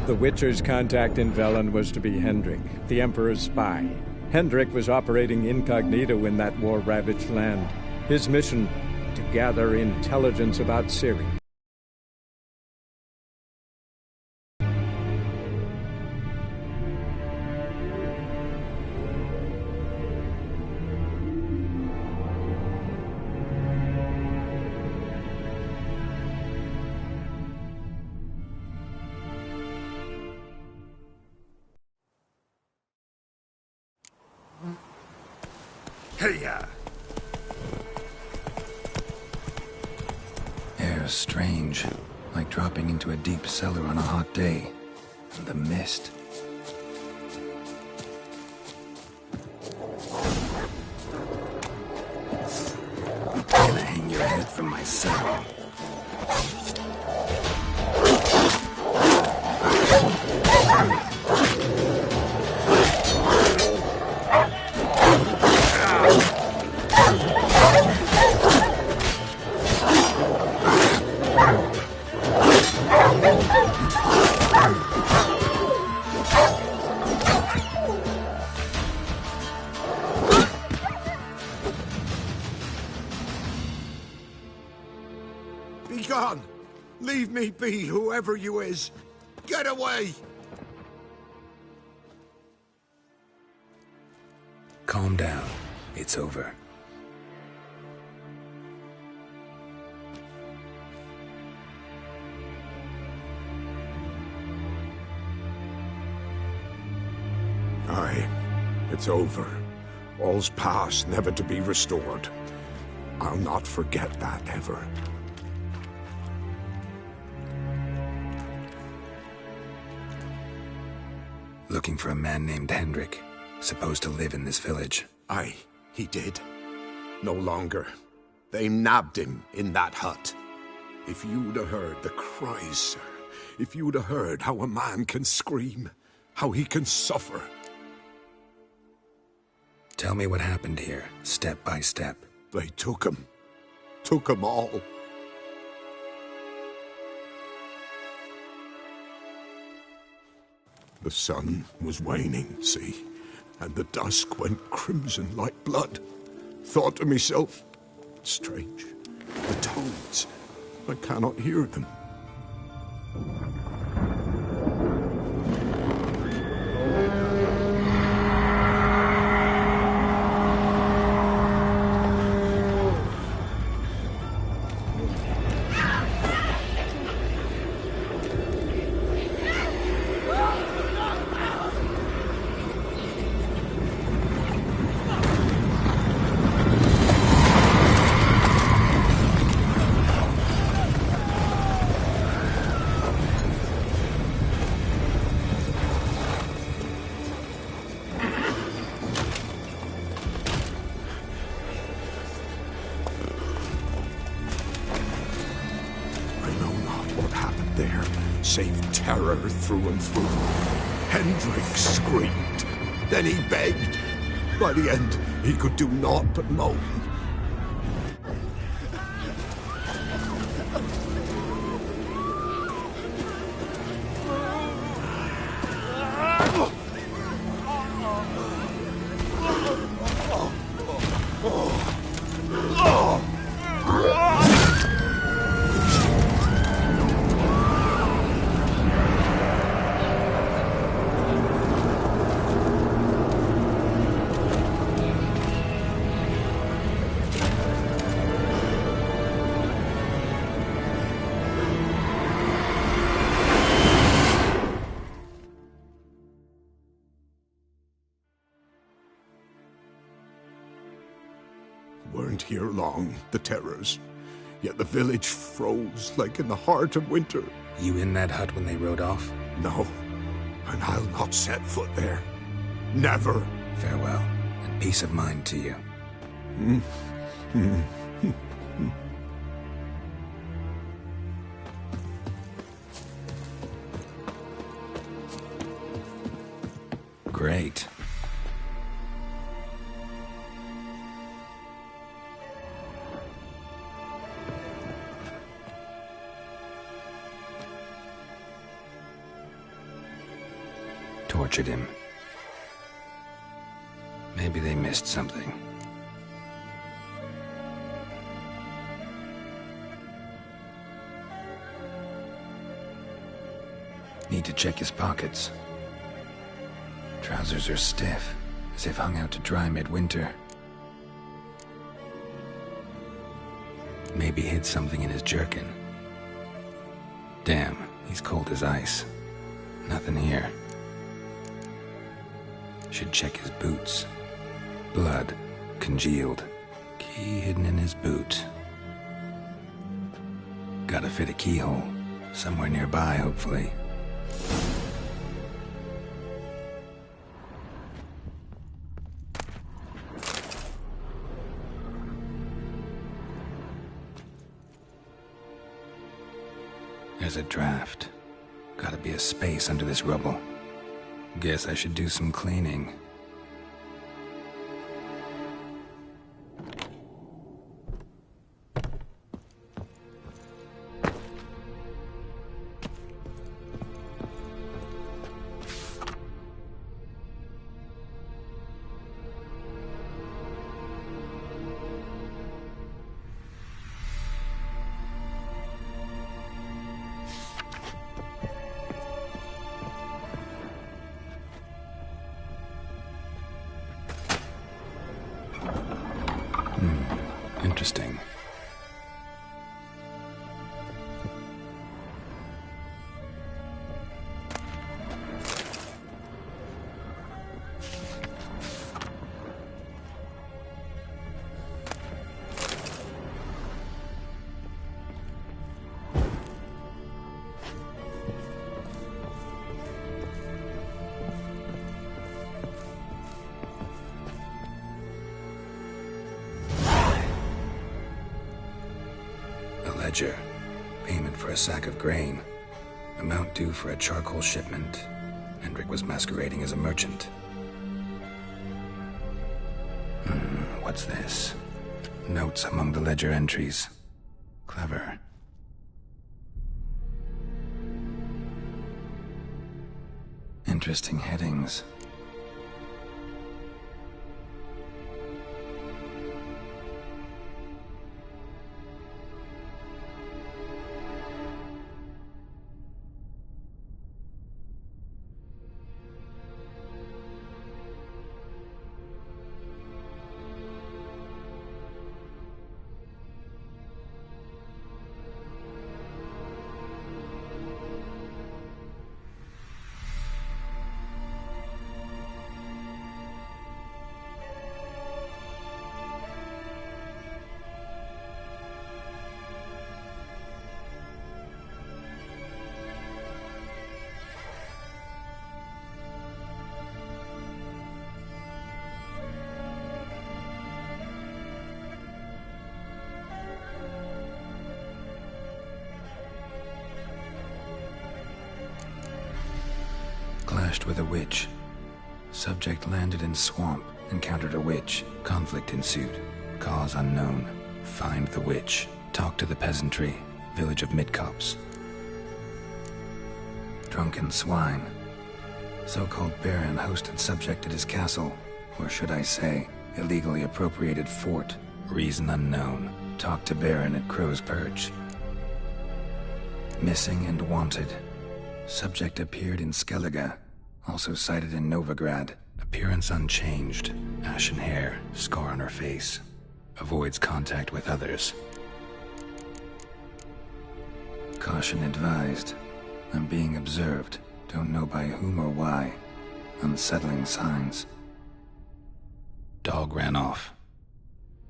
The Witcher's contact in Velen was to be Hendrik, the Emperor's spy. Hendrik was operating incognito in that war-ravaged land. His mission, to gather intelligence about Ciri. Hey-ya! Air's strange, like dropping into a deep cellar on a hot day. And the mist. I'm gonna hang your head from my saddle. Be gone! Leave me be, whoever you is! Get away! Calm down. It's over. Aye, it's over. All's past, never to be restored. I'll not forget that, ever. Looking for a man named Hendrik, supposed to live in this village. Aye, he did. No longer. They nabbed him in that hut. If you'd have heard the cries, sir, if you'd have heard how a man can scream, how he can suffer. Tell me what happened here, step by step. They took him. Took him all. The sun was waning, see, and the dusk went crimson like blood. Thought to myself, strange, the toads, I cannot hear them. Save terror through and through. Hendrik screamed. Then he begged. By the end, he could do naught but moan. Weren't here long, the terrors. Yet the village froze like in the heart of winter. You in that hut when they rode off? No, and I'll not set foot there. Never. Farewell, and peace of mind to you. Great. tortured him. Maybe they missed something. Need to check his pockets. Trousers are stiff, as if hung out to dry midwinter. Maybe hid something in his jerkin. Damn, he's cold as ice. Nothing here. Should check his boots. Blood, congealed. Key hidden in his boot. Gotta fit a keyhole. Somewhere nearby, hopefully. There's a draft. Gotta be a space under this rubble. Guess I should do some cleaning. Interesting. Ledger. Payment for a sack of grain. Amount due for a charcoal shipment. Hendrik was masquerading as a merchant. What's this? Notes among the ledger entries. Clever. Interesting headings. Clashed with a witch. Subject landed in swamp, encountered a witch. Conflict ensued. Cause unknown. Find the witch. Talk to the peasantry. Village of Midcopse. Drunken swine. So-called baron hosted subject at his castle. Or should I say, illegally appropriated fort. Reason unknown. Talk to baron at Crow's Perch. Missing and wanted. Subject appeared in Skellige, also sighted in Novigrad. Appearance unchanged. Ashen hair, scar on her face. Avoids contact with others. Caution advised. I'm being observed. Don't know by whom or why. Unsettling signs. Dog ran off.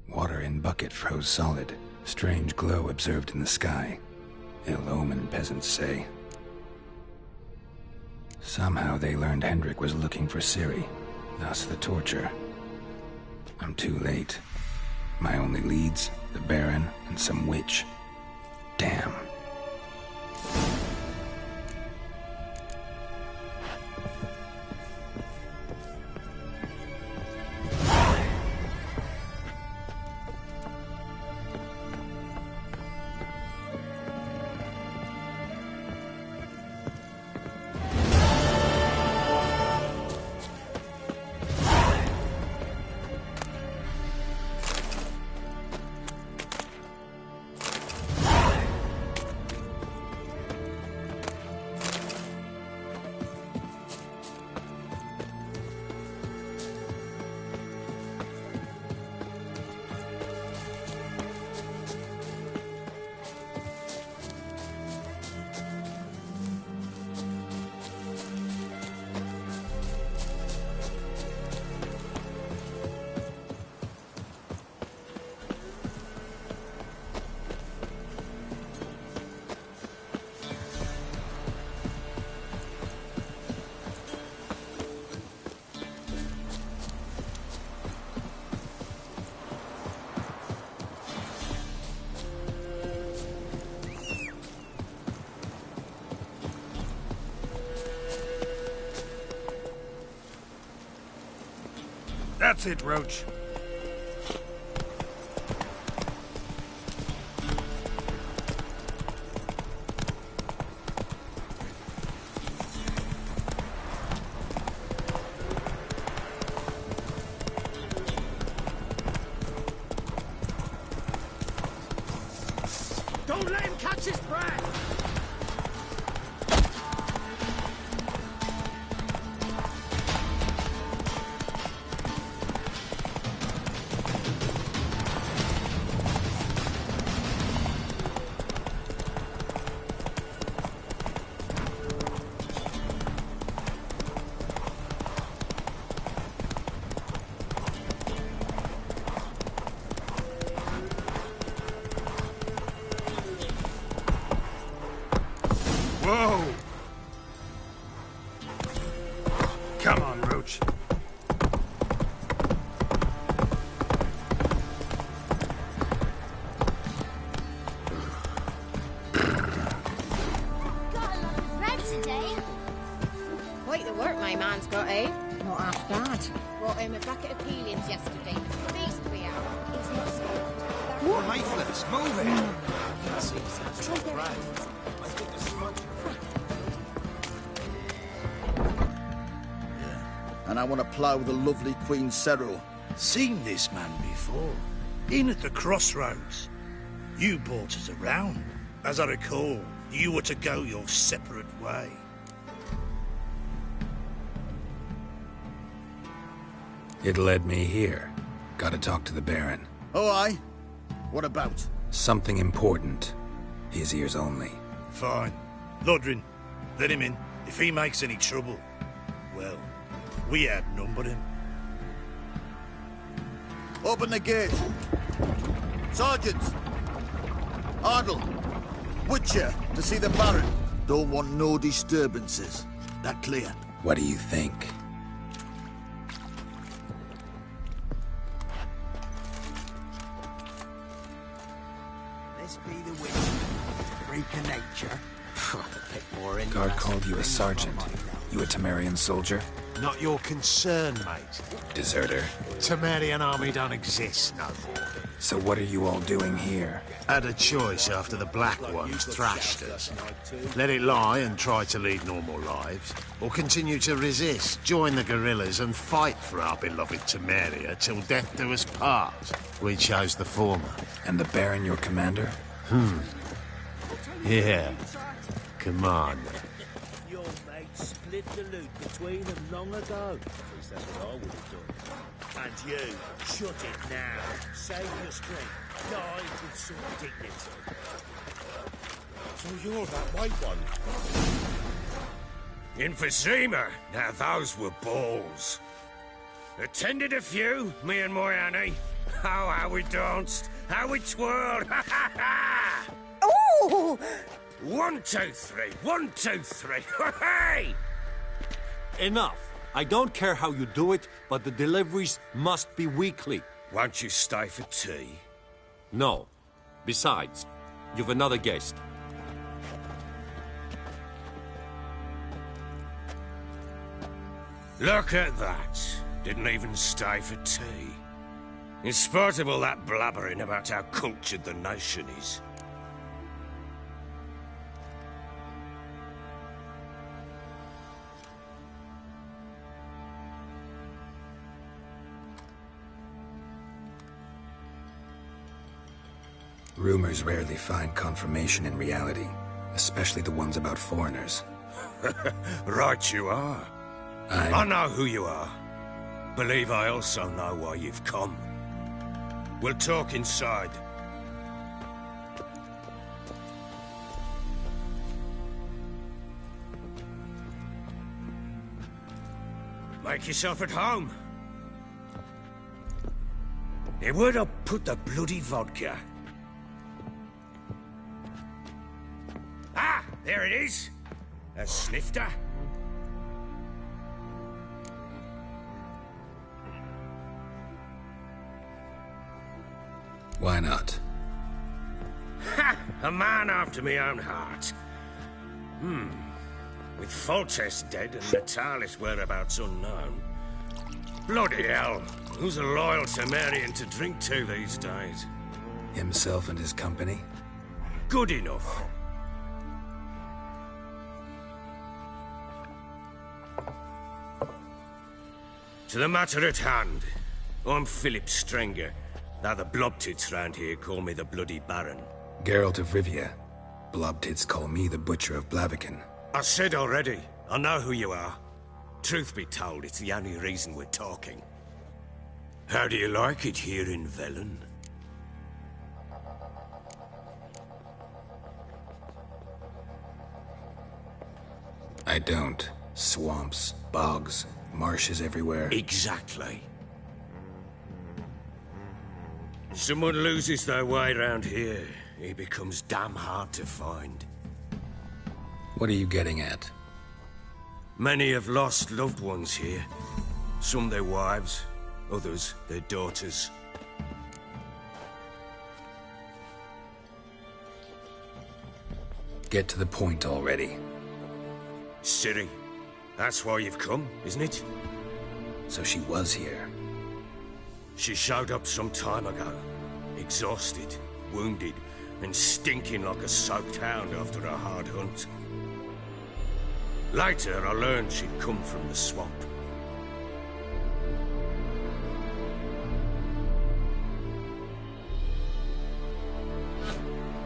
Water in bucket froze solid. Strange glow observed in the sky. Ill omen, peasants say. Somehow they learned Hendrik was looking for Ciri, thus the torture. I'm too late. My only leads, the Baron and some witch. Damn. That's it, Roach. Don't let him catch his breath! Whoa! Come on, Roach. Quite the work my man's got, eh? Not half bad. Brought him a bucket of peelings yesterday. Beast we are. He's not scared. Waifus, move it! And I want to plough the lovely Queen Cyril. Seen this man before. In at the crossroads. You brought us around. As I recall, you were to go your separate way. It led me here. Gotta talk to the Baron. Oh, aye? What about? Something important. His ears only. Fine. Lodrin, let him in. If he makes any trouble, well, we outnumber him. Open the gate. Sergeants! Ardle! Witcher, to see the Baron. Don't want no disturbances. That clear? What do you think? This be the witch. Freak of nature. Guard called you a sergeant. You a Temerian soldier? Not your concern, mate. Deserter. Temerian army don't exist no more. So what are you all doing here? Had a choice after the Black Ones thrashed us. Let it lie and try to lead normal lives, or continue to resist, join the guerrillas and fight for our beloved Temeria till death do us part. We chose the former. And the Baron your commander? Yeah. Commander. Your mate split the loot between them long ago. At least that's what I would have done. And you, shut it now. Save your strength. Die with some dignity. So you're that white one? Emphysema. Now those were balls. Attended a few, me and my Annie. Oh, how we danced, how we twirled. Ha ha ha! Ooh! 1, 2, 3. 1, 2, 3. Hey! Enough. I don't care how you do it, but the deliveries must be weekly. Won't you stay for tea? No. Besides, you've another guest. Look at that. Didn't even stay for tea. In spite of all that blabbering about how cultured the nation is. Rumors rarely find confirmation in reality, especially the ones about foreigners. Right you are. I know who you are. Believe I also know why you've come. We'll talk inside. Make yourself at home. Hey, where'd I put the bloody vodka? Ah, there it is. A snifter. Why not? Ha! A man after my own heart. With Foltest dead and Natalis whereabouts unknown, Bloody hell. Who's a loyal Temerian to drink to these days? Himself and his company? Good enough. To the matter at hand. I'm Philip Strenger. Now the blobtits round here call me the Bloody Baron. Geralt of Rivia. Blobtits call me the Butcher of Blaviken. I said already, I know who you are. Truth be told, it's the only reason we're talking. How do you like it here in Velen? I don't. Swamps, bogs, marshes everywhere. Exactly. Someone loses their way round here, he becomes damn hard to find. What are you getting at? Many have lost loved ones here. Some their wives, others their daughters. Get to the point already. Ciri, that's why you've come, isn't it? So she was here. She showed up some time ago. Exhausted, wounded, and stinking like a soaked hound after a hard hunt. Later, I learned she'd come from the swamp.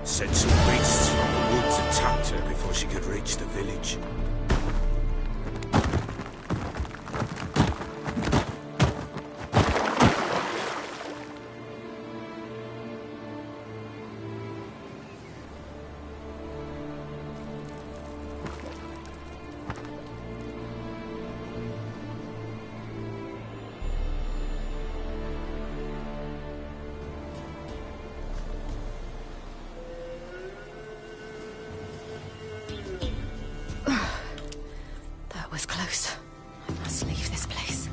Said some beasts from the woods attacked her before she could reach the village. Was close. I must leave this place.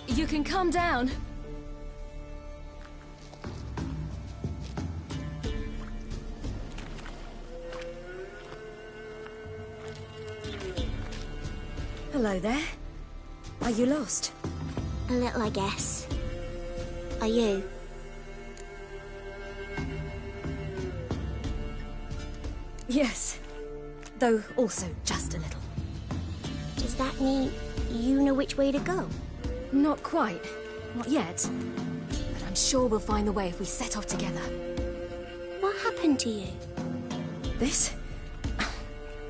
You can calm down. Hello there. Are you lost? A little, I guess. Are you? Yes. Though also just a little. Does that mean you know which way to go? Not quite. Not yet. But I'm sure we'll find the way if we set off together. What happened to you? This?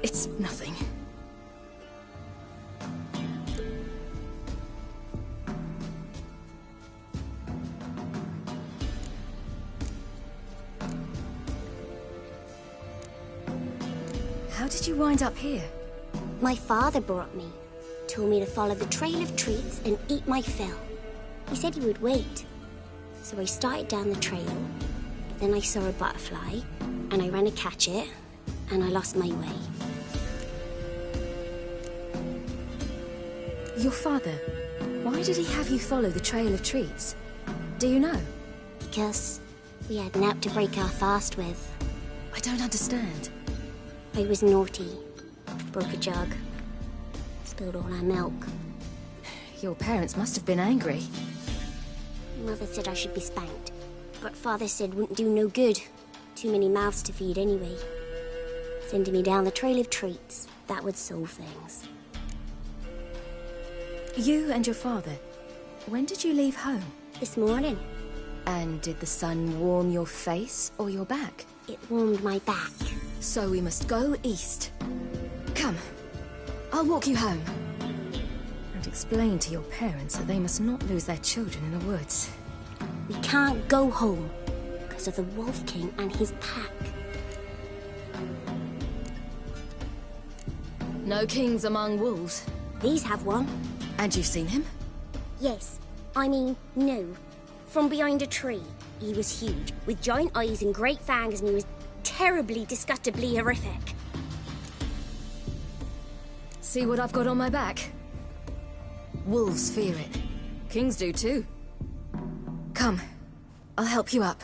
It's nothing. How did you wind up here? My father brought me. Told me to follow the trail of treats and eat my fill. He said he would wait. So I started down the trail. Then I saw a butterfly, and I ran to catch it, and I lost my way. Your father, why did he have you follow the trail of treats? Do you know? Because we had naught to break our fast with. I don't understand. I was naughty. Broke a jug. Spilled all our milk. Your parents must have been angry. Mother said I should be spanked, but Father said wouldn't do no good. Too many mouths to feed anyway. Sending me down the trail of treats, that would solve things. You and your father, when did you leave home? This morning. And did the sun warm your face or your back? It warmed my back. So we must go east. Come, I'll walk you home. And explain to your parents that they must not lose their children in the woods. We can't go home because of the Wolf King and his pack. No kings among wolves. These have one. And you've seen him? Yes. I mean, no. From behind a tree. He was huge, with giant eyes and great fangs, and he was terribly, disgustingly horrific. See what I've got on my back? Wolves fear it. Kings do too. Come, I'll help you up.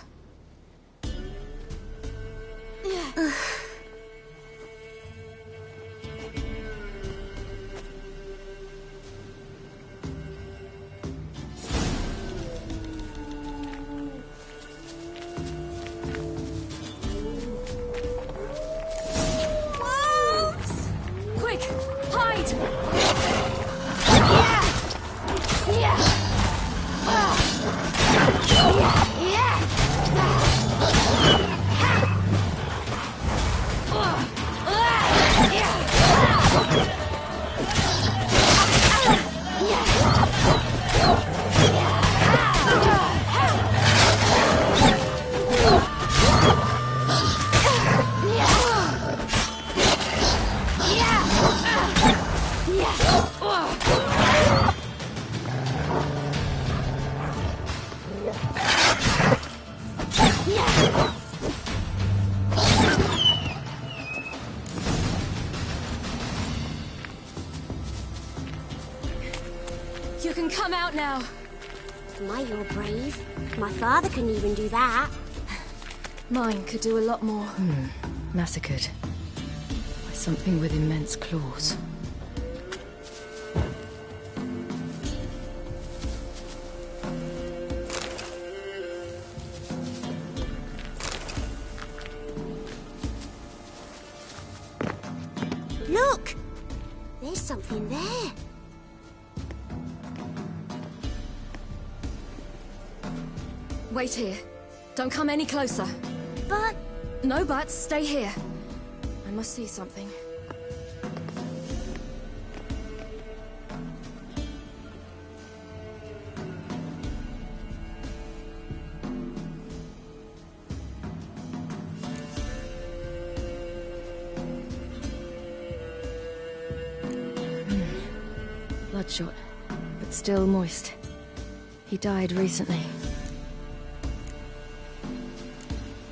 You can come out now. My, you're brave. My father couldn't even do that. Mine could do a lot more. Massacred by something with immense claws. Look! There's something there. Wait here. Don't come any closer. But... No buts. Stay here. I must see something. Bloodshot, but still moist. He died recently.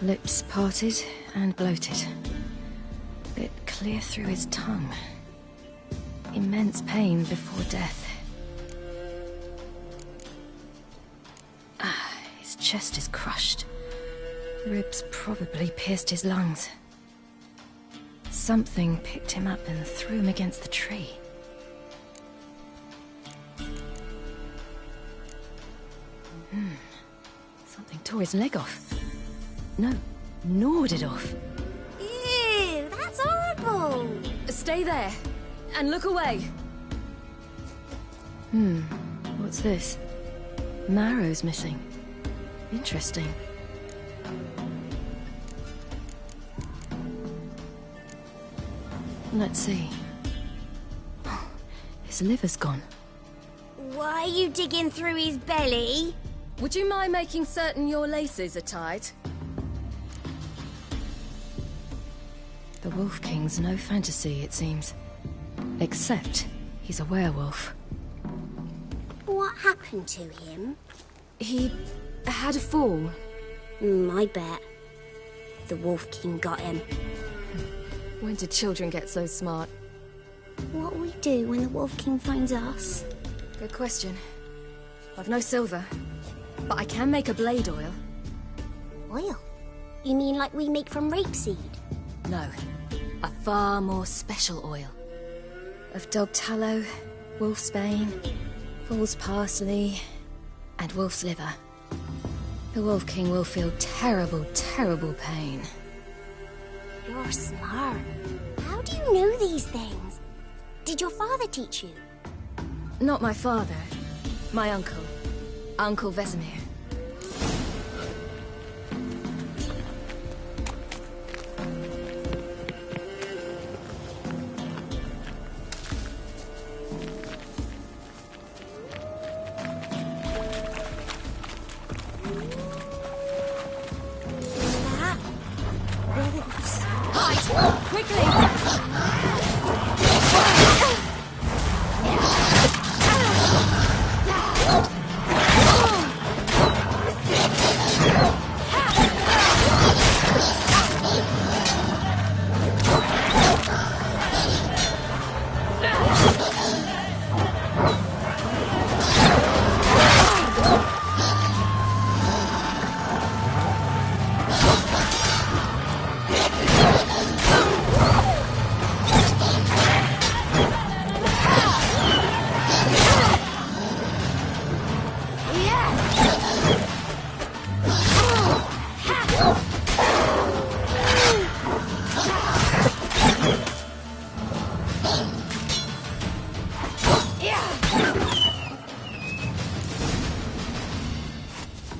Lips parted and bloated. Bit clear through his tongue. Immense pain before death. His chest is crushed. Ribs probably pierced his lungs. Something picked him up and threw him against the tree. Something tore his leg off. No, gnawed it off. Ew, that's horrible! Stay there, and look away. What's this? Marrow's missing. Interesting. Let's see. His liver's gone. Why are you digging through his belly? Would you mind making certain your laces are tied? The Wolf King's no fantasy, it seems. Except he's a werewolf. What happened to him? He had a fall. I bet. The Wolf King got him. When did children get so smart? What'll we do when the Wolf King finds us? Good question. I've no silver, but I can make a blade oil. Oil? You mean like we make from rapeseed? No, a far more special oil. Of dog tallow, wolf's bane, foal's parsley, and wolf's liver. The Wolf King will feel terrible, terrible pain. You're smart. How do you know these things? Did your father teach you? Not my father. My uncle. Uncle Vesemir.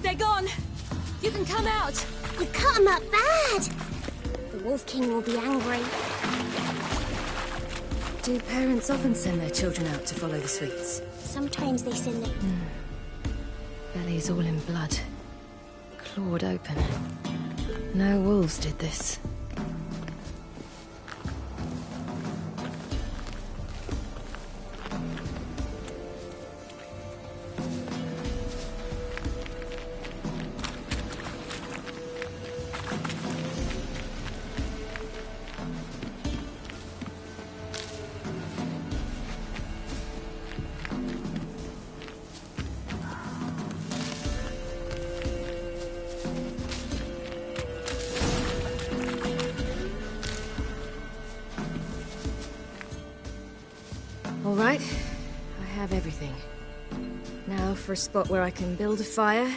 They're gone. You can come out. You cut them up bad. The Wolf King will be angry. Do parents often send their children out to follow the sweets? Sometimes they send them... Bellies all in blood. Clawed open. No wolves did this. All right, I have everything. Now for a spot where I can build a fire,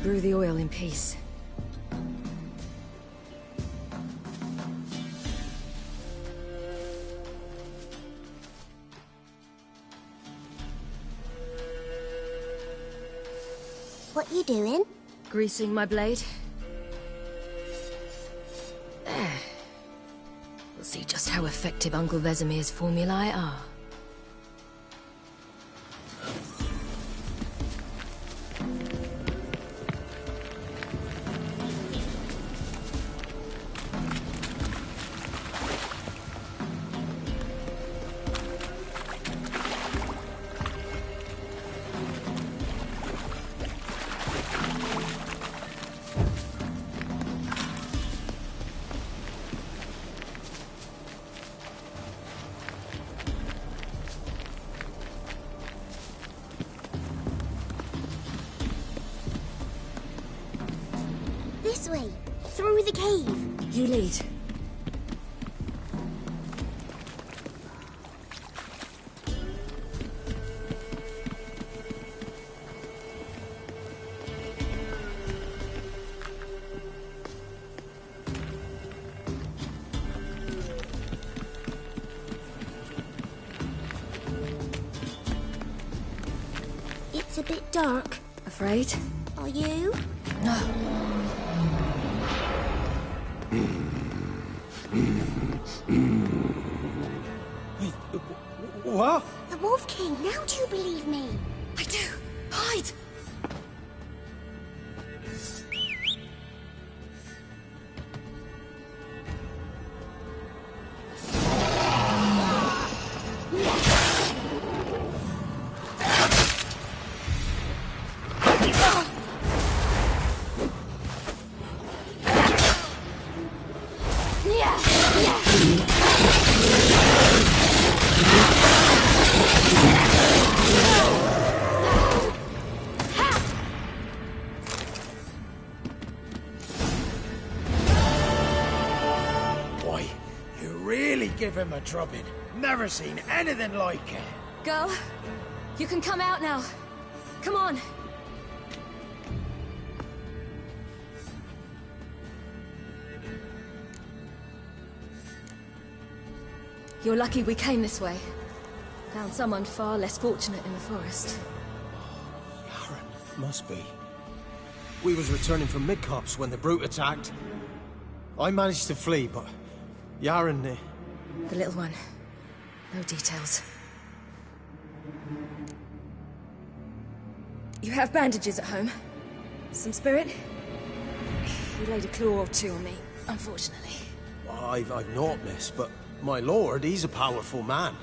brew the oil in peace. What you doing? Greasing my blade. There. We'll see just how effective Uncle Vesemir's formulae are. This way, through the cave. You lead. It's a bit dark. Afraid? Are you? No. What? The Wolf King, now do you believe me? I do. Hide! Yeah. really give him a drubbing. Never seen anything like it. Girl, you can come out now. Come on. You're lucky we came this way. Found someone far less fortunate in the forest. Must be. We was returning from Midcops when the brute attacked. I managed to flee, but Yaren... The little one. No details. You have bandages at home? Some spirit? He laid a claw or two on me, unfortunately. I've naught, miss, but my lord, he's a powerful man.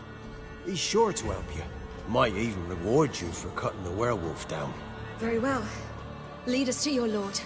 He's sure to help you. Might even reward you for cutting the werewolf down. Very well. Lead us to your lord.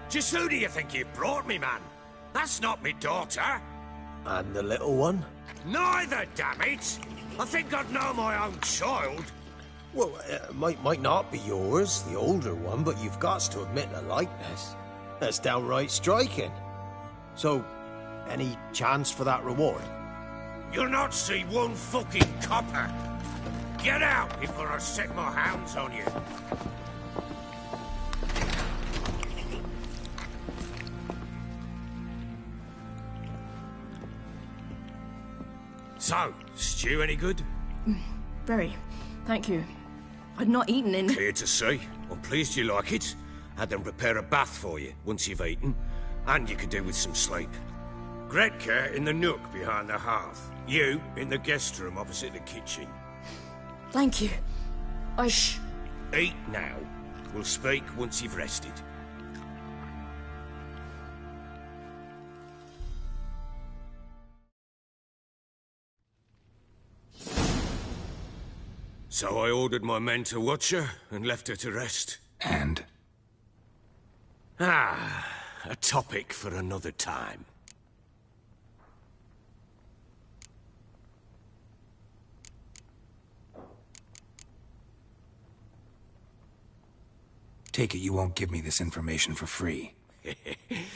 Just who do you think you brought me, man? That's not me daughter. And the little one? Neither, damn it! I think I'd know my own child. Well, might not be yours, the older one, but you've got to admit the likeness. That's downright striking. So, any chance for that reward? You'll not see one fucking copper. Get out before I set my hounds on you. So, stew any good? Very. Thank you. I'd not eaten in... Clear to see. I'm pleased you like it. Had them prepare a bath for you once you've eaten. And you could do with some sleep. Gretka in the nook behind the hearth. You in the guest room opposite the kitchen. Thank you. Shh. Eat now. We'll speak once you've rested. So I ordered my men to watch her and left her to rest. And? A topic for another time. Take it you won't give me this information for free.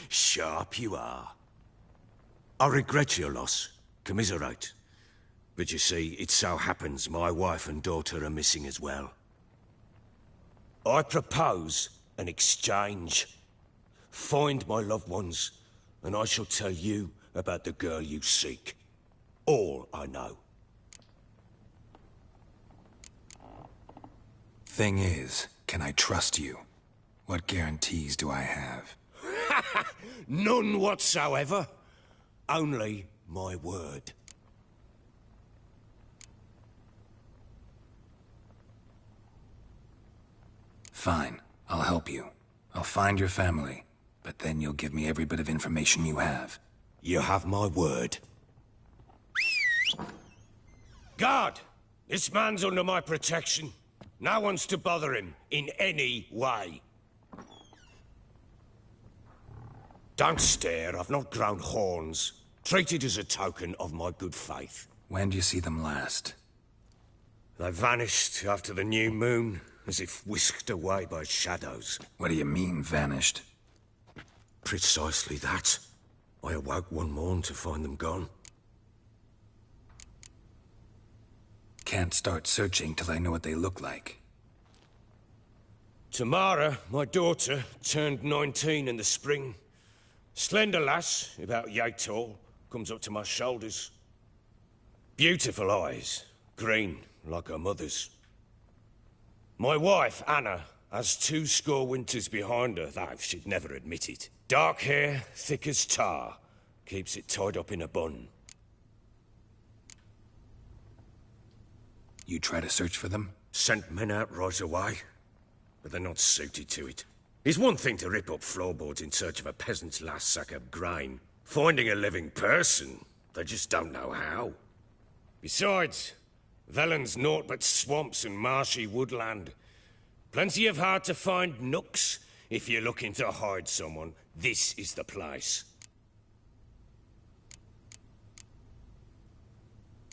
Sharp you are. I regret your loss. Commiserate. But you see, it so happens my wife and daughter are missing as well. I propose an exchange. Find my loved ones, and I shall tell you about the girl you seek. All I know. Thing is, can I trust you? What guarantees do I have? None whatsoever. Only my word. Fine. I'll help you. I'll find your family. But then you'll give me every bit of information you have. You have my word. Guard! This man's under my protection. No one's to bother him in any way. Don't stare. I've not grown horns. Treat it as a token of my good faith. When do you see them last? They vanished after the new moon, as if whisked away by shadows. What do you mean, vanished? Precisely that. I awoke one morn to find them gone. Can't start searching till I know what they look like. Tamara, my daughter, turned 19 in the spring. Slender lass, about yay tall, comes up to my shoulders. Beautiful eyes, green, like her mother's. My wife, Anna, has 20 winters behind her, though she'd never admit it. Dark hair, thick as tar, keeps it tied up in a bun. You try to search for them? Sent men out right away, but they're not suited to it. It's one thing to rip up floorboards in search of a peasant's last sack of grain. Finding a living person, they just don't know how. Besides, Velen's naught but swamps and marshy woodland. Plenty of hard-to-find nooks. If you're looking to hide someone, this is the place.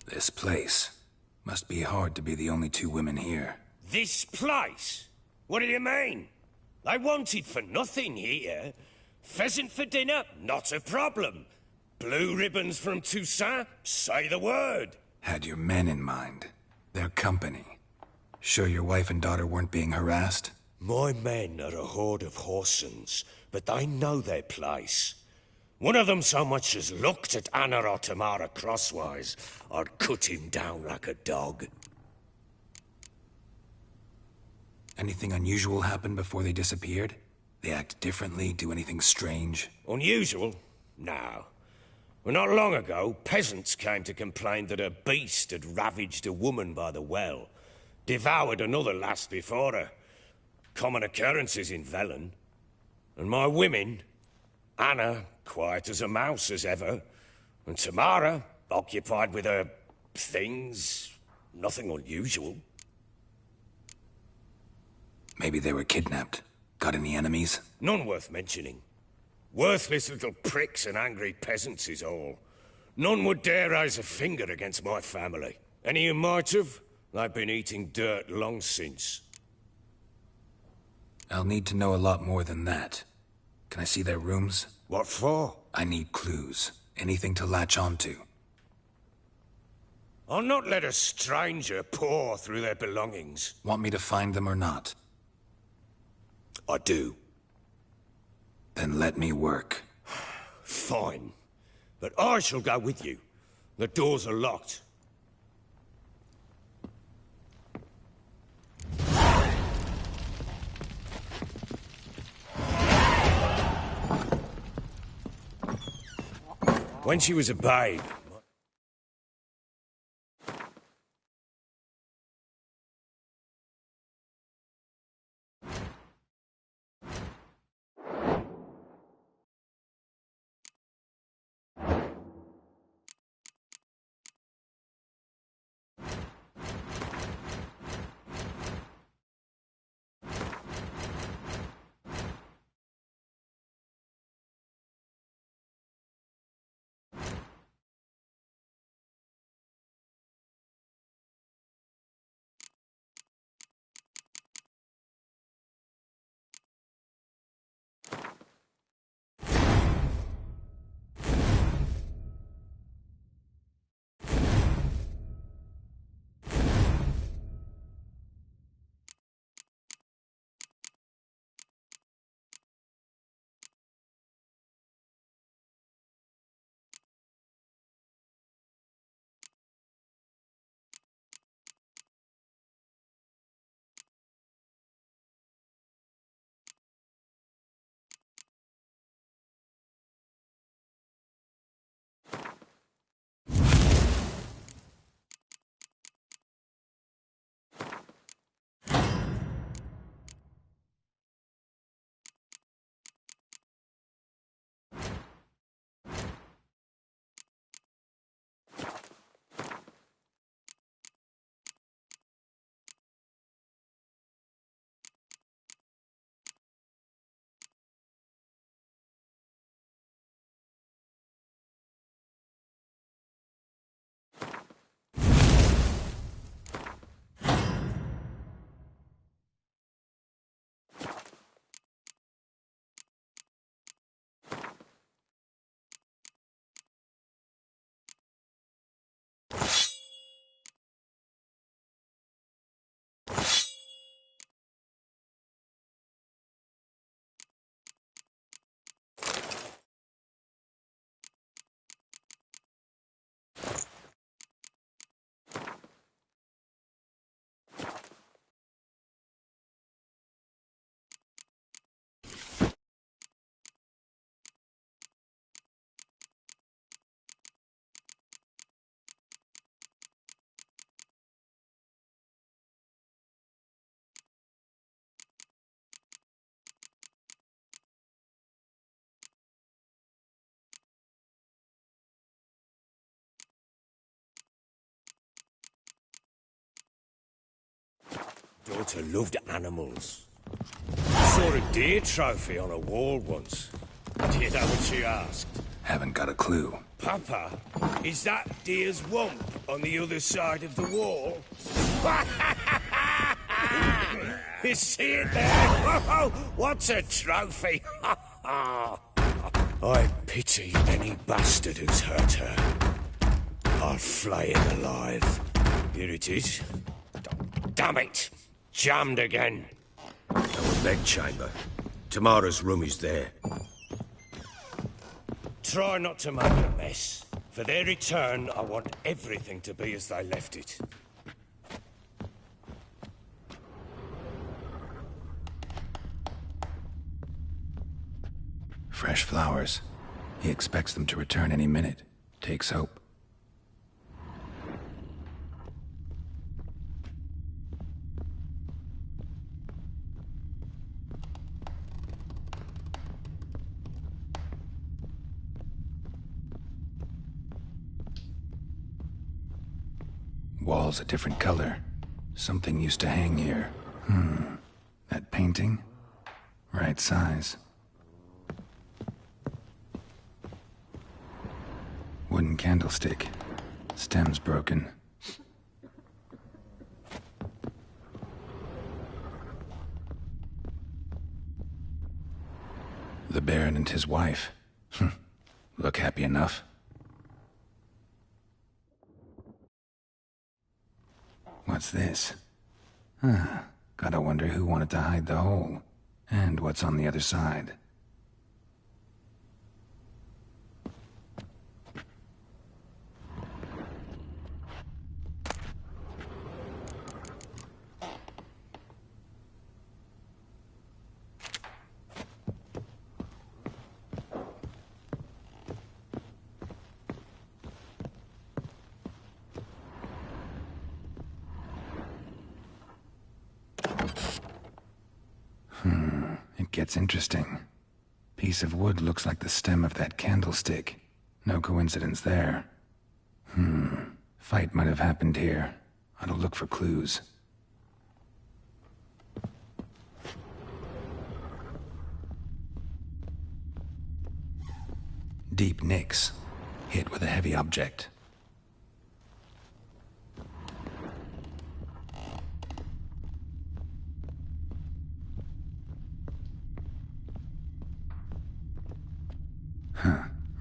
This place. Must be hard to be the only two women here. This place? What do you mean? I wanted for nothing here. Pheasant for dinner? Not a problem. Blue ribbons from Toussaint? Say the word. Had your men in mind. Their company. Sure your wife and daughter weren't being harassed? My men are a horde of Horsens, but they know their place. One of them so much as looked at Anna or Tamara crosswise, I'd cut him down like a dog. Anything unusual happen before they disappeared? They act differently, do anything strange? Unusual? No. Well, not long ago, peasants came to complain that a beast had ravaged a woman by the well. Devoured another lass before her. Common occurrences in Velen. And my women... Anna, quiet as a mouse as ever. And Tamara, occupied with her... things... Nothing unusual. Maybe they were kidnapped. Got any enemies? None worth mentioning. Worthless little pricks and angry peasants is all. None would dare raise a finger against my family. Any who might have, they've been eating dirt long since. I'll need to know a lot more than that. Can I see their rooms? What for? I need clues. Anything to latch onto. I'll not let a stranger pore through their belongings. Want me to find them or not? I do. Then let me work. Fine. But I shall go with you. The doors are locked. When she was a babe, daughter loved animals. Saw a deer trophy on a wall once. Do you know what she asked? Haven't got a clue. Papa, is that deer's wump on the other side of the wall? You see it there? Oh, what's a trophy? I pity any bastard who's hurt her. I'll flay him alive. Here it is. Damn it! Jammed again. Our bedchamber. Tamara's room is there. Try not to make a mess. For their return, I want everything to be as they left it. Fresh flowers. He expects them to return any minute. Takes hope. Walls a different color. Something used to hang here. That painting? Right size. Wooden candlestick. Stem's broken. The Baron and his wife. Look happy enough. What's this? Gotta wonder who wanted to hide the hole. And what's on the other side. It gets interesting. Piece of wood looks like the stem of that candlestick. No coincidence there. Fight might have happened here. Ought to look for clues. Deep nicks. Hit with a heavy object.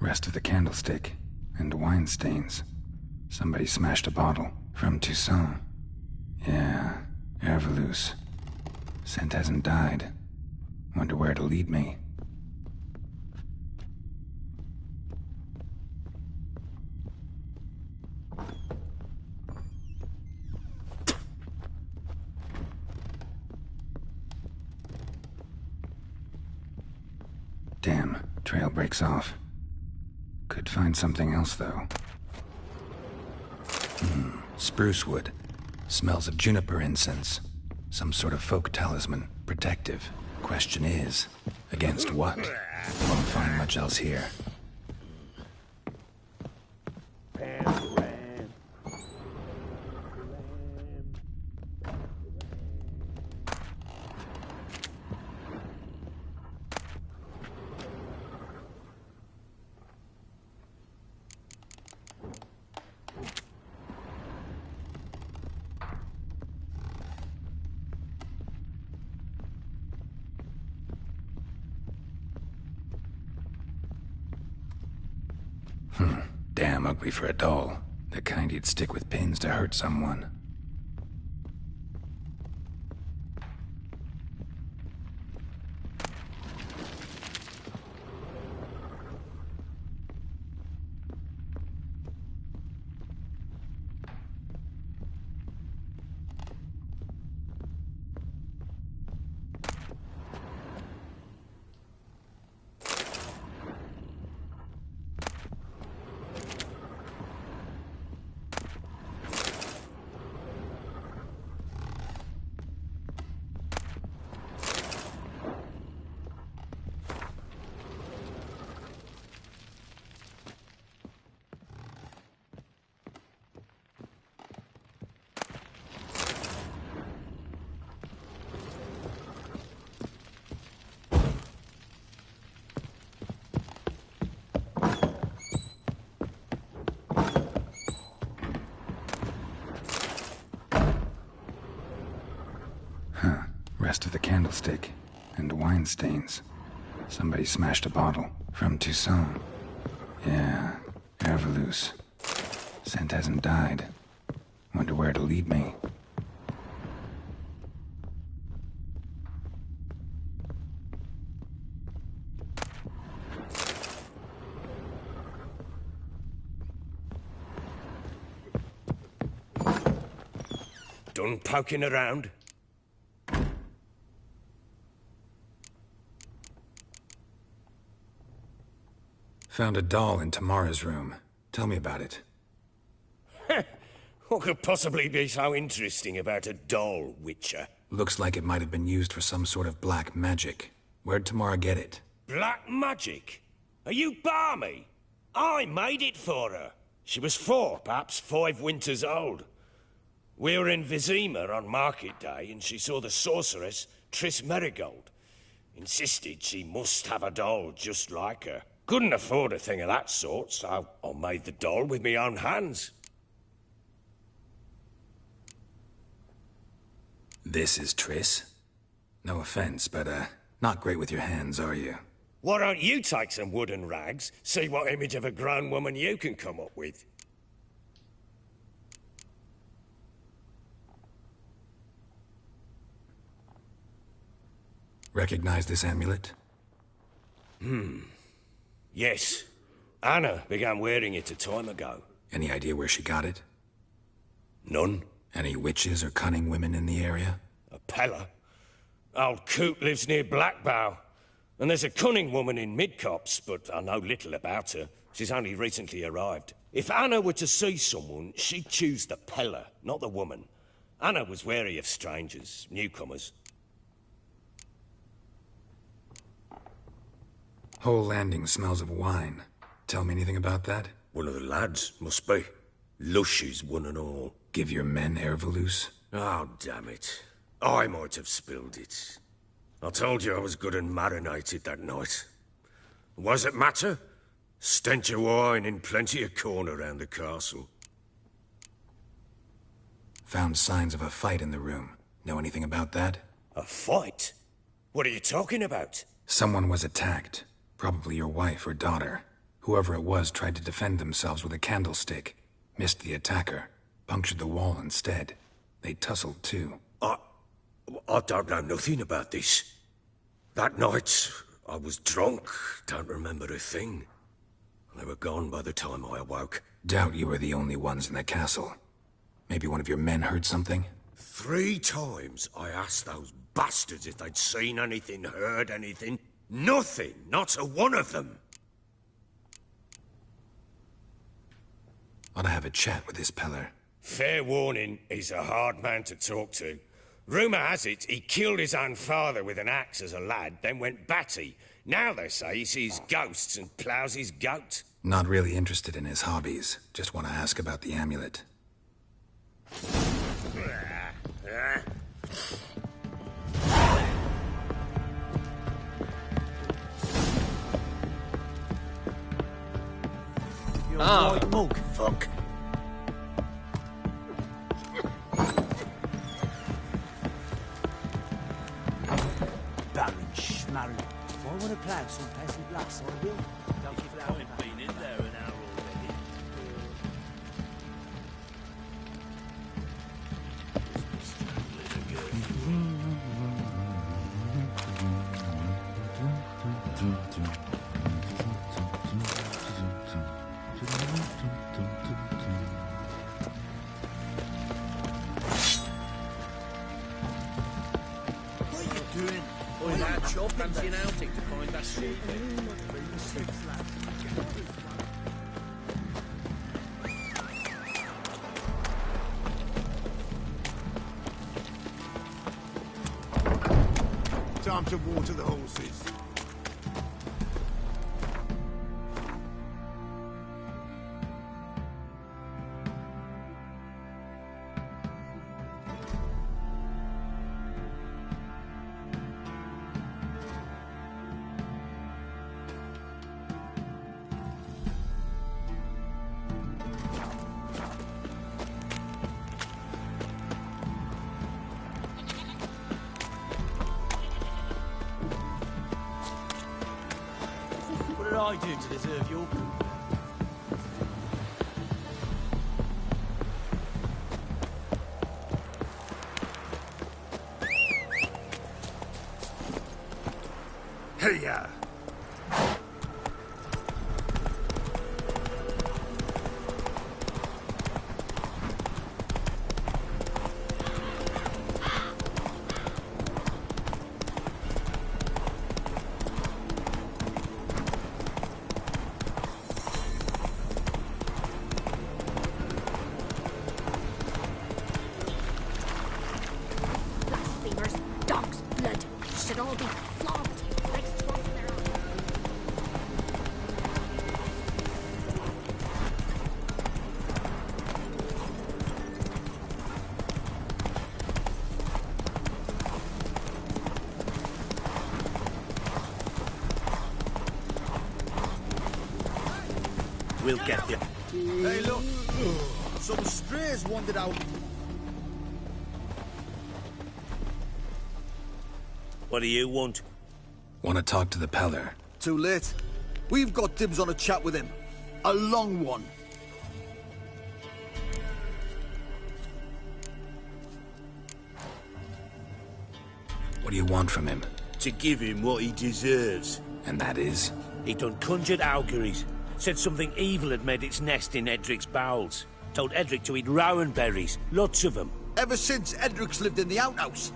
Rest of the candlestick. And wine stains. Somebody smashed a bottle. From Toussaint. Yeah, Herveloos. Scent hasn't died. Wonder where it'll lead me. Damn, trail breaks off. Could find something else, though. Spruce wood. Smells of juniper incense. Some sort of folk talisman. Protective. Question is, against what? Won't find much else here. Damn ugly for a doll. The kind you'd stick with pins to hurt someone. rest of the candlestick, and wine stains. Somebody smashed a bottle. From Toussaint. Yeah, Waifus. Scent hasn't died. Wonder where it'll lead me. Done poking around? Found a doll in Tamara's room. Tell me about it. What could possibly be so interesting about a doll, Witcher? Looks like it might have been used for some sort of black magic. Where'd Tamara get it? Black magic? Are you balmy? I made it for her. She was 4, perhaps 5 winters old. We were in Vizima on market day, and she saw the sorceress, Triss Merigold. Insisted she must have a doll just like her. Couldn't afford a thing of that sort, so I made the doll with my own hands. This is Triss? No offense, but, not great with your hands, are you? Why don't you take some wooden rags, see what image of a grown woman you can come up with? Recognize this amulet? Yes. Anna began wearing it a time ago. Any idea where she got it? None. Any witches or cunning women in the area? A Pella. Old Coot lives near Blackbow. And there's a cunning woman in Midcopse, but I know little about her. She's only recently arrived. If Anna were to see someone, she'd choose the Pella, not the woman. Anna was wary of strangers, newcomers. Whole landing smells of wine. Tell me anything about that? One of the lads, must be. Lushes, one and all. Give your men Waifus? Oh, damn it. I might have spilled it. I told you I was good and marinated that night. What does it matter? Stench of wine in plenty of corn around the castle. Found signs of a fight in the room. Know anything about that? A fight? What are you talking about? Someone was attacked. Probably your wife or daughter. Whoever it was tried to defend themselves with a candlestick. Missed the attacker. Punctured the wall instead. They tussled too. I don't know nothing about this. That night, I was drunk. Don't remember a thing. They were gone by the time I awoke. Doubt you were the only ones in the castle. Maybe one of your men heard something? 3 times I asked those bastards if they'd seen anything, heard anything. Nothing, not a one of them. Ought to have a chat with this Peller. Fair warning, he's a hard man to talk to. Rumour has it he killed his own father with an axe as a lad, then went batty. Now they say he sees ghosts and ploughs his goat. Not really interested in his hobbies. Just want to ask about the amulet. You're a white mug, fuck. Baron Schmarry. If I want to plough some peasant lass, I will. Don't give it out. I've been in there an hour already. Fancy an outing to find that stupid. Time to water the horses. I do to deserve your good? Hey-ya! Blasphemers, dog's blood, should all be flogged like swans their own. We'll get you. Hey, look! Some strays wandered out. What do you want? Want to talk to the Peller? Too late. We've got dibs on a chat with him. A long one. What do you want from him? To give him what he deserves. And that is? He done conjured auguries. Said something evil had made its nest in Edric's bowels. Told Edric to eat rowan berries. Lots of them. Ever since Edric's lived in the outhouse.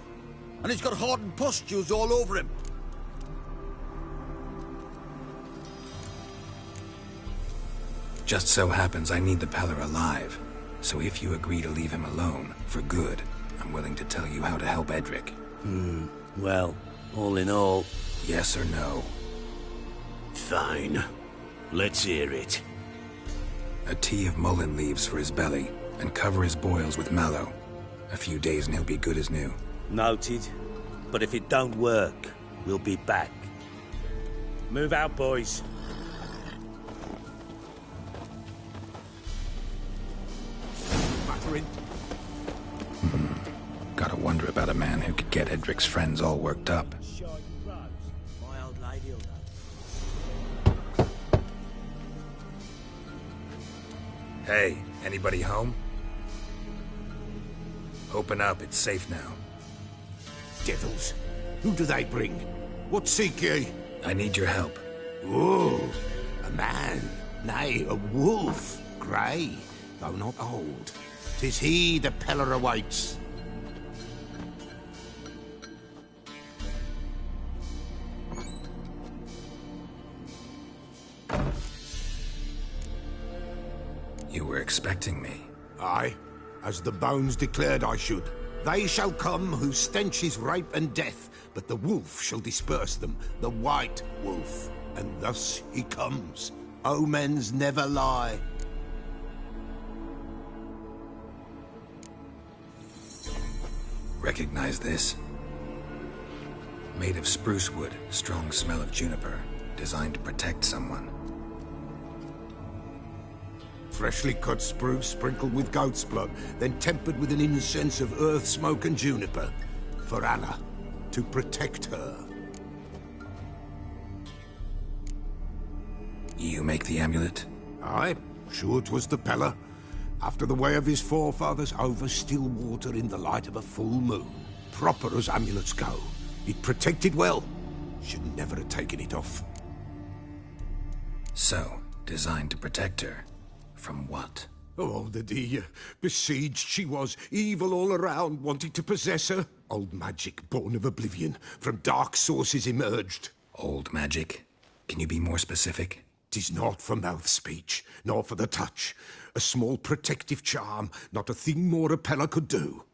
And he's got hardened pustules all over him. Just so happens I need the Peller alive. So if you agree to leave him alone, for good, I'm willing to tell you how to help Edric. Well, all in all... Yes or no? Fine. Let's hear it. A tea of mullein leaves for his belly, and cover his boils with mallow. A few days and he'll be good as new. Noted. But if it don't work, we'll be back. Move out, boys. Battering. Gotta wonder about a man who could get Edric's friends all worked up. My old lady'll know. Hey, anybody home? Open up, it's safe now. Devils. Who do they bring? What seek ye? I need your help. Oh, a man. Nay, a wolf. Grey, though not old. 'Tis he the Peller awaits. You were expecting me. Aye, as the bones declared I should. They shall come whose stench is rape and death, but the wolf shall disperse them, the white wolf. And thus he comes. Omens never lie. Recognize this? Made of spruce wood, strong smell of juniper, designed to protect someone. Freshly cut spruce sprinkled with goat's blood, then tempered with an incense of earth, smoke and juniper. For Anna, to protect her. You make the amulet? Aye, sure 'twas the Peller. After the way of his forefathers, over still water in the light of a full moon. Proper as amulets go. It protected well. Should never have taken it off. So, designed to protect her. From what? Oh, the dear. Besieged she was, evil all around, wanting to possess her. Old magic, born of oblivion, from dark sources emerged. Old magic? Can you be more specific? 'Tis not for mouth speech, nor for the touch. A small protective charm, not a thing more a Peller could do.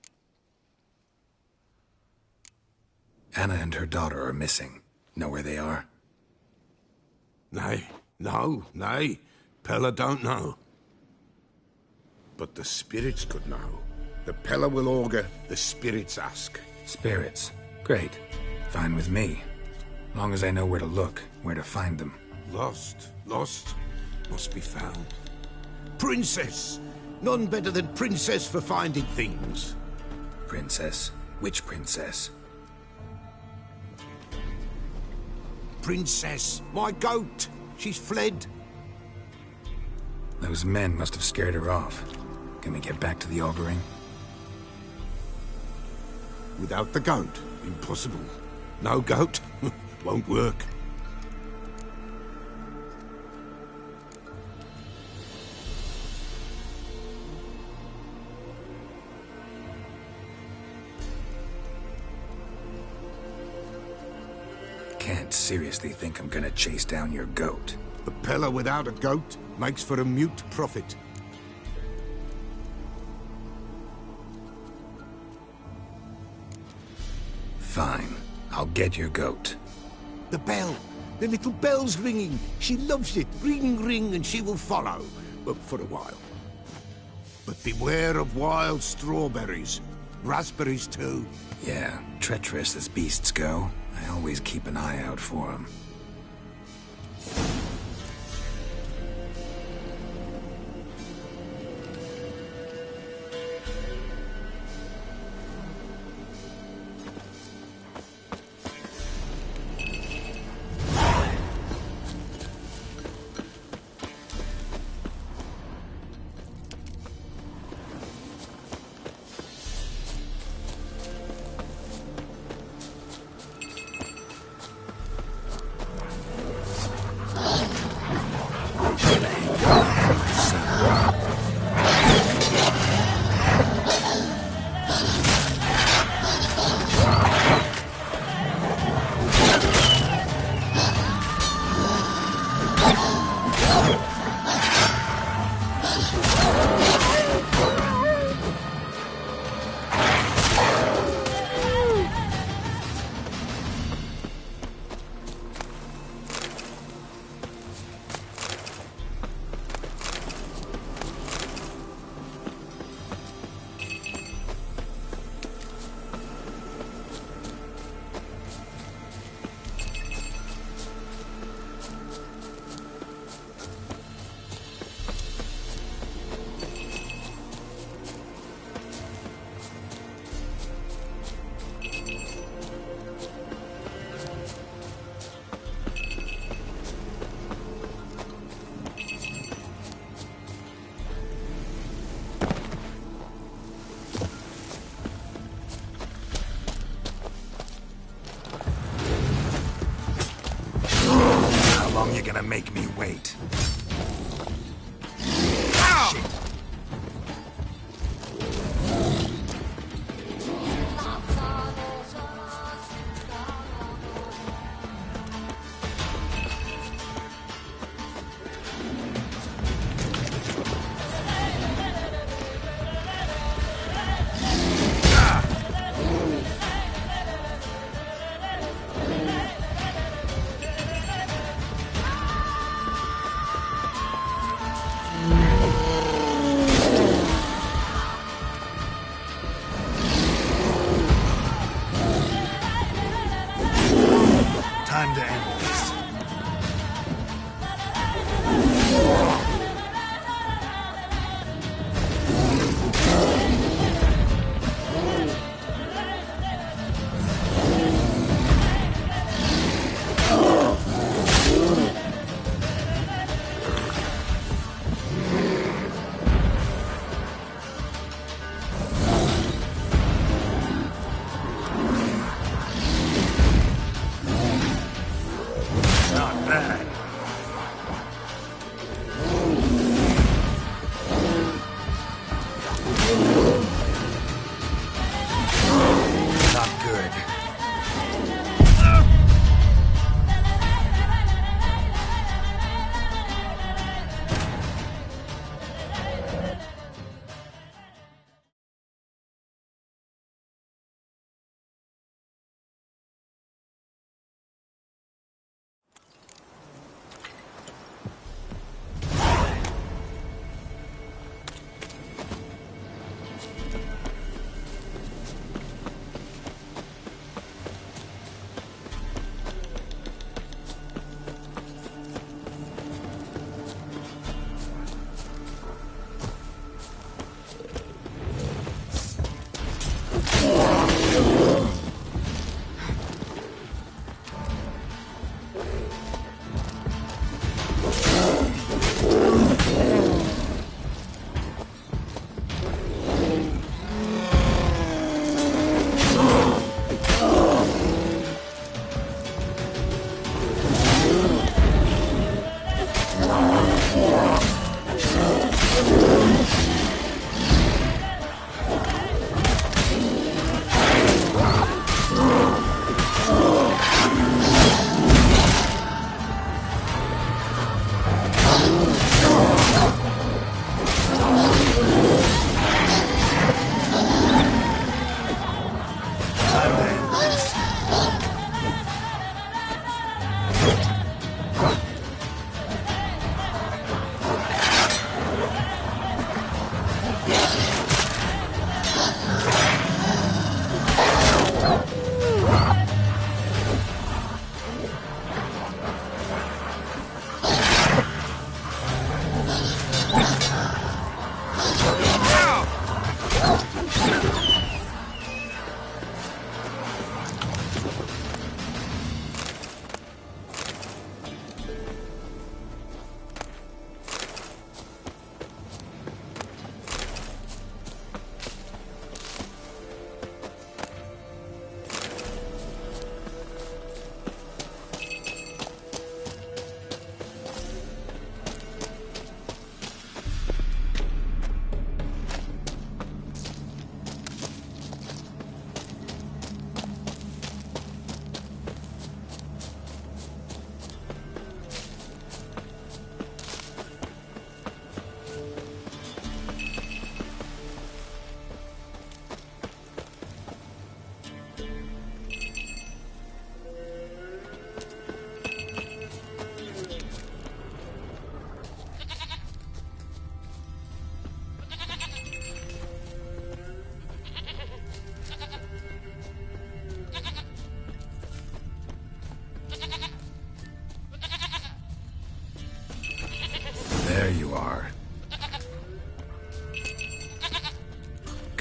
Anna and her daughter are missing. Know where they are? Nay, nay. Peller don't know. But the spirits could know. The Peller will augur, the spirits ask. Spirits? Great. Fine with me. Long as I know where to look, where to find them. Lost, must be found. Princess! None better than Princess for finding things. Princess? Which princess? Princess, my goat. She's fled. Those men must have scared her off. Can we get back to the auguring? Without the goat, impossible. No goat, won't work. Can't seriously think I'm gonna chase down your goat. A peller without a goat makes for a mute prophet. Fine. I'll get your goat. The bell! The little bell's ringing. She loves it. Ring, ring, and she will follow. But for a while. But beware of wild strawberries. Raspberries, too. Yeah, treacherous as beasts go. I always keep an eye out for them. You're gonna make me wait. Shit. Time to end this.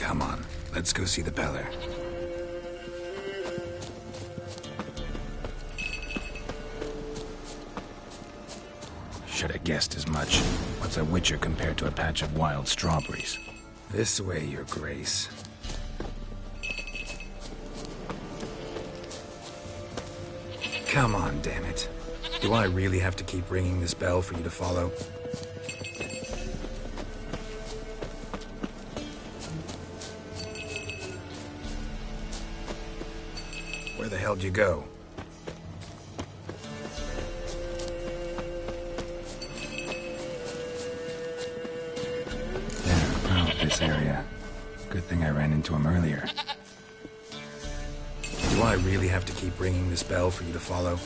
Come on, let's go see the Beller. Should have guessed as much. What's a witcher compared to a patch of wild strawberries? This way, your grace. Come on, damn it. Do I really have to keep ringing this bell for you to follow? Where the hell'd you go? This area. Good thing I ran into him earlier. Do I really have to keep ringing this bell for you to follow?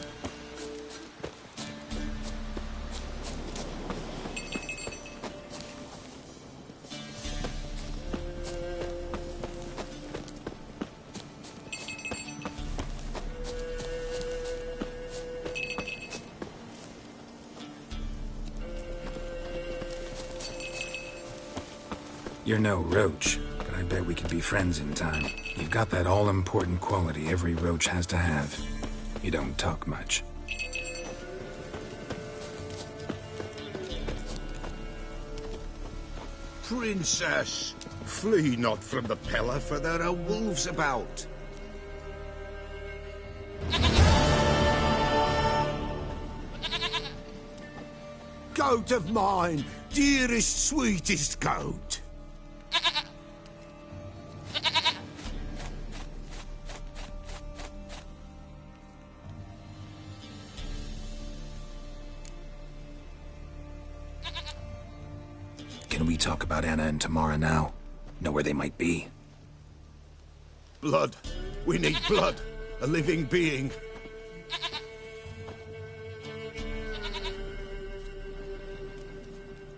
You're no roach, but I bet we could be friends in time. You've got that all-important quality every roach has to have. You don't talk much. Princess, flee not from the Pellar, for there are wolves about. Goat of mine, dearest, sweetest goat. Can we talk about Anna and Tamara now? Know where they might be? Blood. We need blood. A living being.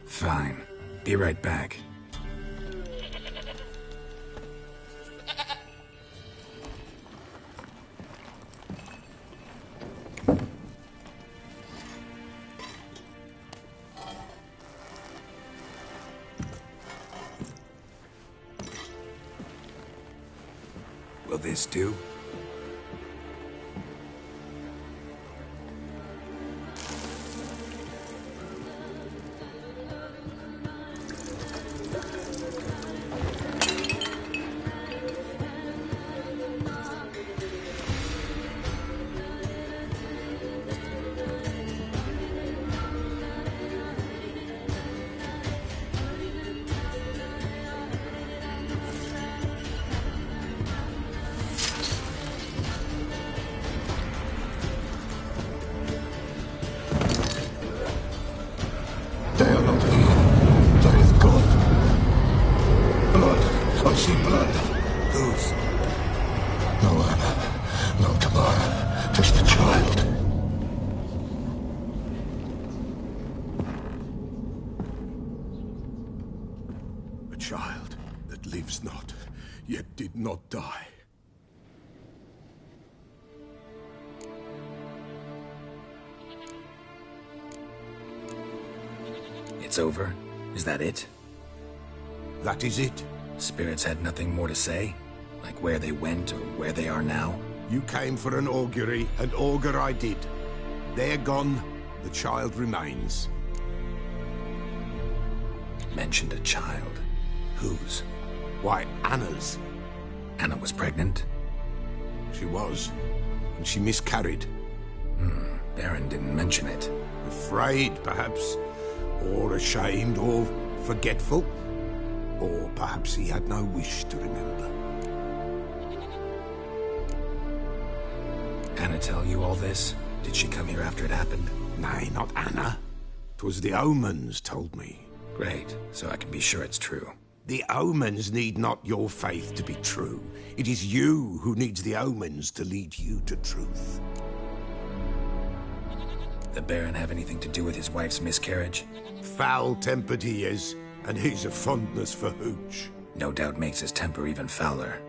Fine. Be right back. Will this do? They are not here. There is blood. Blood. I see blood. Whose? No Anna. No Tamara. Just the child. A child that lives not, yet did not die. It's over? Is that it? That is it. Spirits had nothing more to say? Like where they went or where they are now? You came for an augury, and augur I did. They're gone. The child remains. Mentioned a child. Whose? Why, Anna's. Anna was pregnant? She was. And she miscarried. Baron didn't mention it. Afraid, perhaps. Or ashamed, or forgetful. Or perhaps he had no wish to remember. Anna tell you all this? Did she come here after it happened? Nay, not Anna. 'Twas the omens told me. Great, so I can be sure it's true. The omens need not your faith to be true. It is you who needs the omens to lead you to truth. The Baron have anything to do with his wife's miscarriage? Foul-tempered he is, and he's a fondness for hooch. No doubt makes his temper even fouler.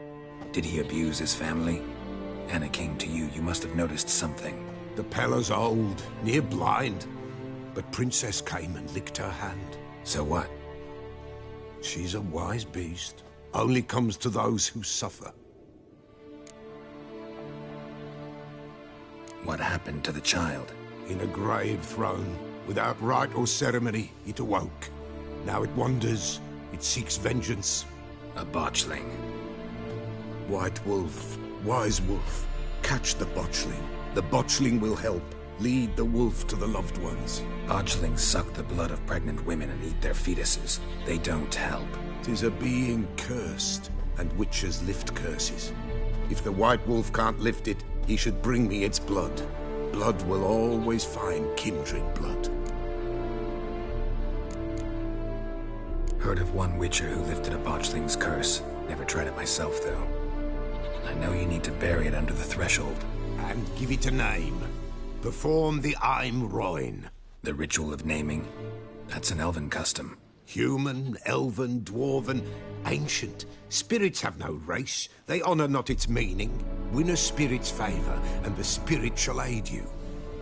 Did he abuse his family? Anna came to you, you must have noticed something. The Pellar's old, near blind, but Princess came and licked her hand. So what? She's a wise beast. only comes to those who suffer. What happened to the child? In a grave thrown, without rite or ceremony, it awoke. Now it wanders, it seeks vengeance. A botchling. White Wolf, Wise Wolf, catch the botchling. The botchling will help. Lead the wolf to the loved ones. Botchlings suck the blood of pregnant women and eat their fetuses. They don't help. 'Tis a being cursed, and witches lift curses. If the White Wolf can't lift it, he should bring me its blood. Blood will always find kindred blood. Heard of one witcher who lifted a botchling's curse. Never tried it myself, though. I know you need to bury it under the threshold. And give it a name. Perform the Aim Roin. The ritual of naming? That's an elven custom. Human, elven, dwarven, ancient. Spirits have no race. They honor not its meaning. Win a spirit's favor, and the spirit shall aid you.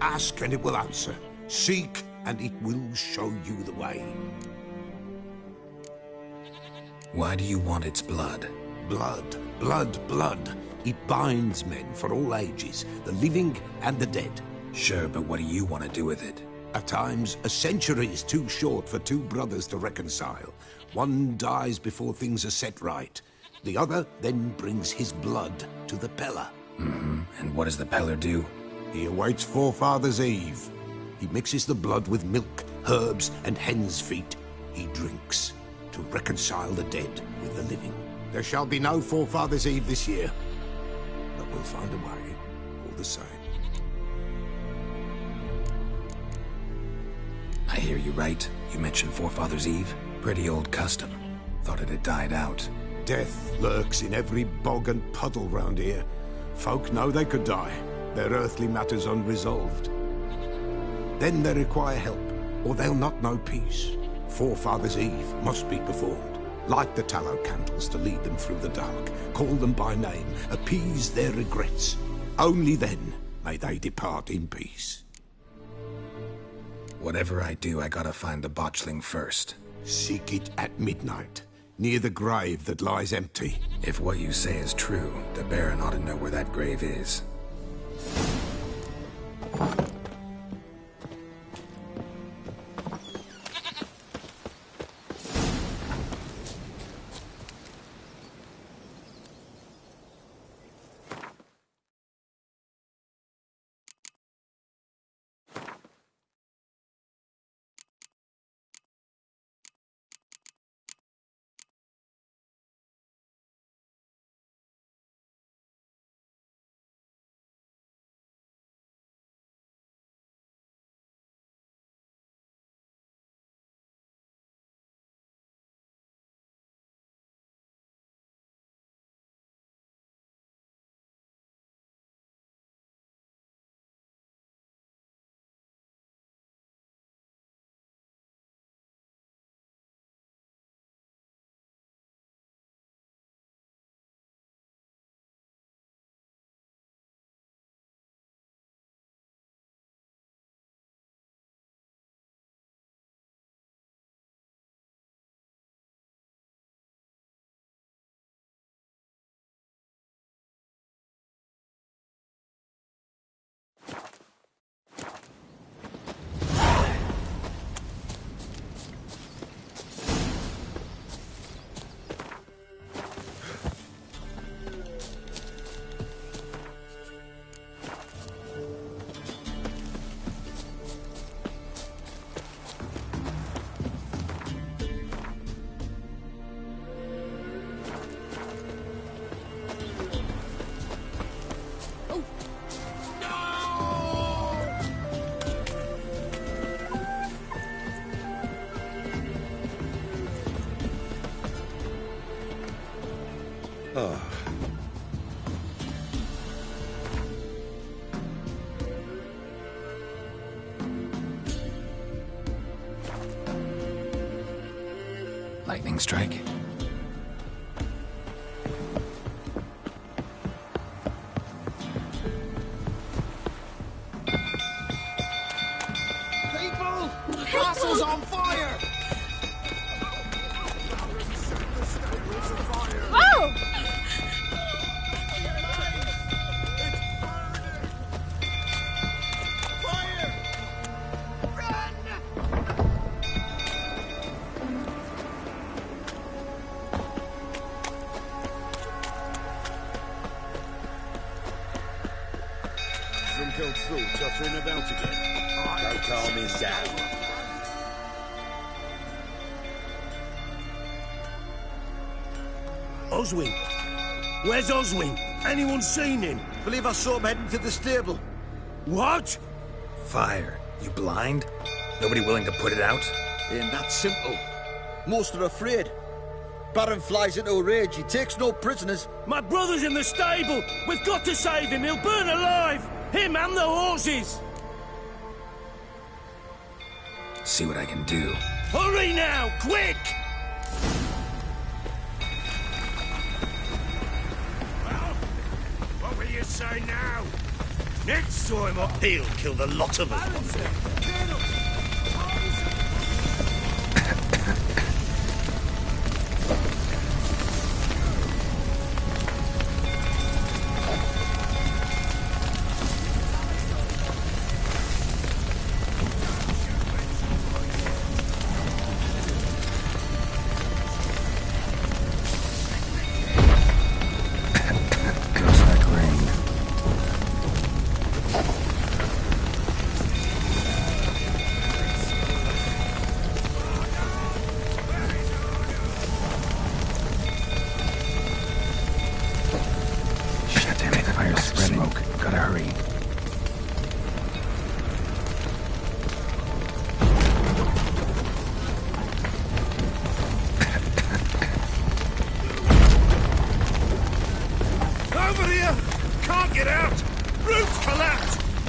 Ask, and it will answer. Seek, and it will show you the way. Why do you want its blood? Blood, blood, blood. It binds men for all ages, the living and the dead. Sure, but what do you want to do with it? At times, a century is too short for two brothers to reconcile. One dies before things are set right. The other then brings his blood to the Peller. And what does the Peller do? He awaits Forefathers' Eve. He mixes the blood with milk, herbs, and hen's feet. He drinks to reconcile the dead with the living. There shall be no Forefathers' Eve this year. But we'll find a way, all the same. I hear you right. You mentioned Forefathers' Eve. Pretty old custom. Thought it had died out. Death lurks in every bog and puddle round here. Folk know they could die, their earthly matters unresolved. Then they require help, or they'll not know peace. Forefathers' Eve must be performed. Light the tallow candles to lead them through the dark. Call them by name. Appease their regrets. Only then may they depart in peace. Whatever I do, I gotta find the botchling first. Seek it at midnight, near the grave that lies empty. If what you say is true, the Baron ought to know where that grave is. Lightning strike. People! The castle's on fire! There's a fire! filled through, tottering about again. Don't calm him down. Oswin! Where's Oswin? Anyone seen him? Believe I saw him heading to the stable. What? Fire. You blind? Nobody willing to put it out? Ain't that simple. Most are afraid. Baron flies into a rage. He takes no prisoners. My brother's in the stable! We've got to save him! He'll burn alive! Him and the horses! See what I can do. Hurry now! Quick! Well, what will you say now? Next time up, He'll kill the lot of us.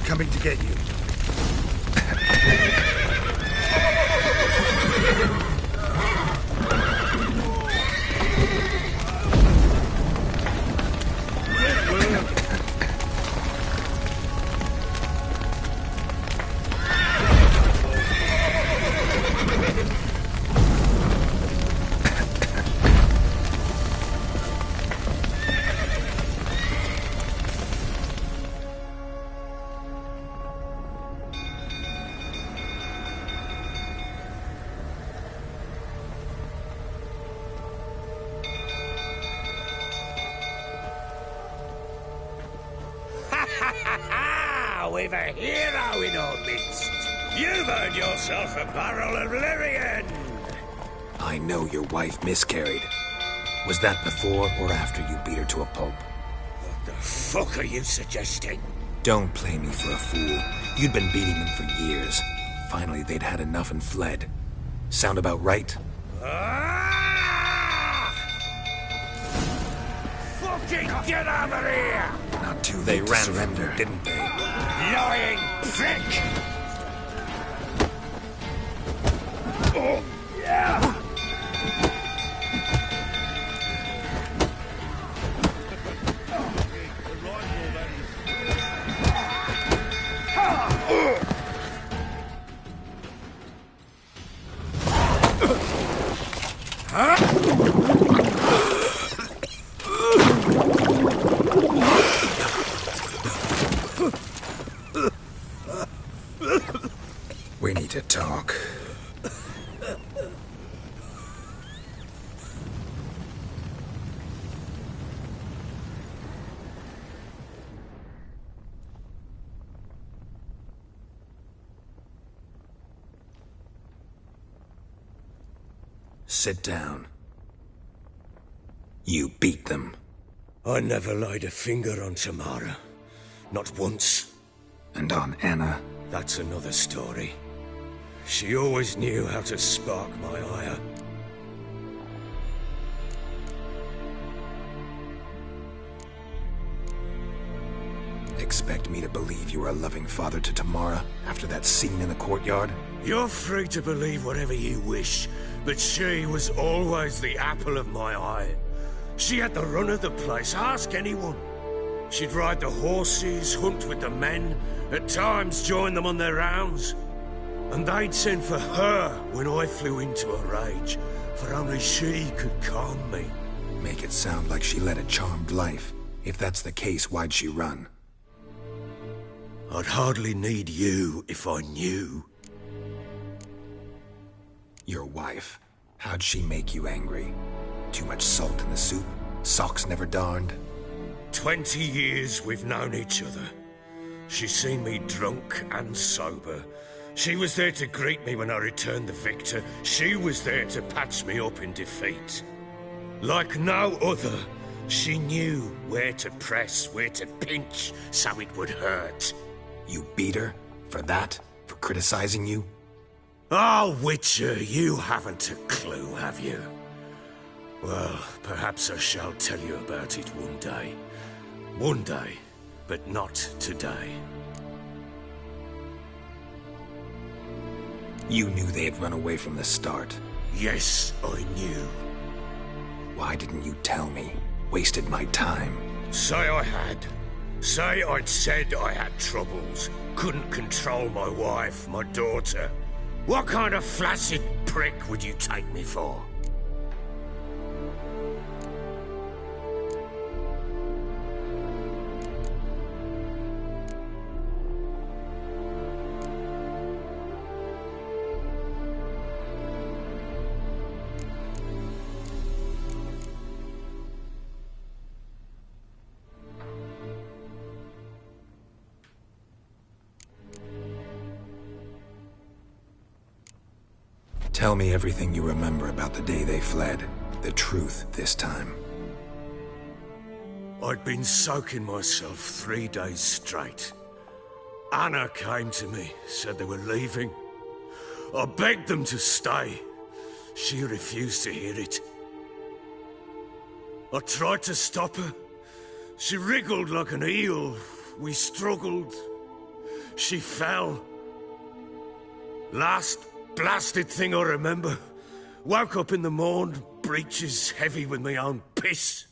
Coming to get you. We've a hero in our midst. You've earned yourself a barrel of Lyrian. I know your wife miscarried. Was that before or after you beat her to a pulp? What the fuck are you suggesting? Don't play me for a fool. You'd been beating them for years. Finally, they'd had enough and fled. Sound about right? Fucking get over here! Not too late to surrender, didn't they? Lying prick! Oh, yeah! We need to talk. Sit down. You beat them. I never laid a finger on Tamara. Not once. And on Anna? That's another story. She always knew how to spark my ire. Expect me to believe you were a loving father to Tamara after that scene in the courtyard? You're free to believe whatever you wish, but she was always the apple of my eye. She had the run of the place, ask anyone. She'd ride the horses, hunt with the men, at times join them on their rounds. And they'd send for her when I flew into a rage, for only she could calm me. Make it sound like she led a charmed life. If that's the case, why'd she run? I'd hardly need you if I knew. Your wife. How'd she make you angry? Too much salt in the soup? Socks never darned? 20 years we've known each other. She's seen me drunk and sober. She was there to greet me when I returned the victor. She was there to patch me up in defeat. Like no other, she knew where to press, where to pinch, so it would hurt. You beat her? For that? For criticizing you? Oh, Witcher, you haven't a clue, have you? Well, perhaps I shall tell you about it one day. One day, but not today. You knew they had run away from the start. Yes, I knew. Why didn't you tell me? Wasted my time. Say I had. Say I'd said I had troubles. Couldn't control my wife, my daughter. What kind of flaccid prick would you take me for? Tell me everything you remember about the day they fled. The truth this time. I'd been soaking myself 3 days straight. Anna came to me, said they were leaving. I begged them to stay. She refused to hear it. I tried to stop her. She wriggled like an eel. We struggled. She fell. Last blasted thing I remember. Woke up in the morn, breeches heavy with my own piss.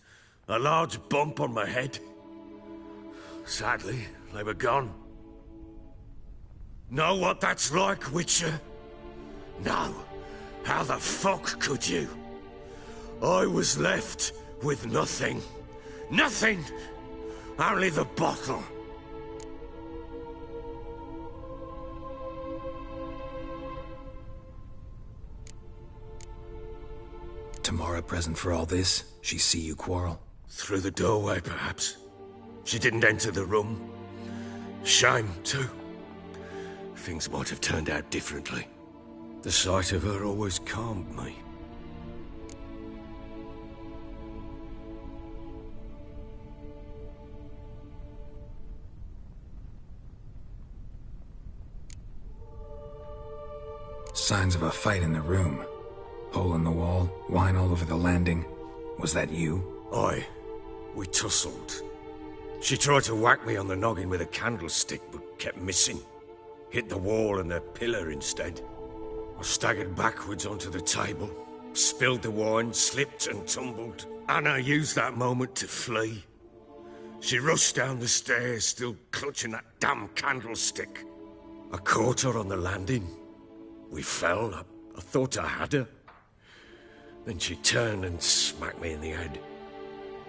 A large bump on my head. Sadly, they were gone. Know what that's like, Witcher? No. How the fuck could you? I was left with nothing. Nothing! Only the bottle. Tamara present for all this? She see you quarrel? Through the doorway, perhaps. She didn't enter the room. Shame, too. Things might have turned out differently. The sight of her always calmed me. Signs of a fight in the room. Hole in the wall, wine all over the landing. Was that you? Aye. We tussled. She tried to whack me on the noggin with a candlestick, but kept missing. Hit the wall and the pillar instead. I staggered backwards onto the table, spilled the wine, slipped and tumbled. Anna used that moment to flee. She rushed down the stairs, still clutching that damn candlestick. I caught her on the landing. We fell. I thought I had her. Then she turned and smacked me in the head.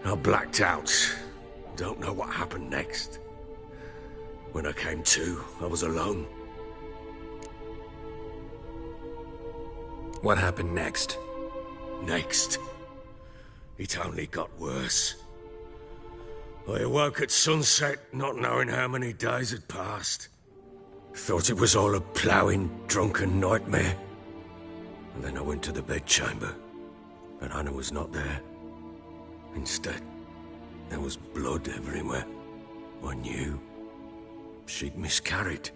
I blacked out. Don't know what happened next. When I came to, I was alone. What happened next? Next? It only got worse. I awoke at sunset, not knowing how many days had passed. Thought it was all a ploughing, drunken nightmare. And then I went to the bedchamber, but Anna was not there. Instead, there was blood everywhere. I knew she'd miscarried.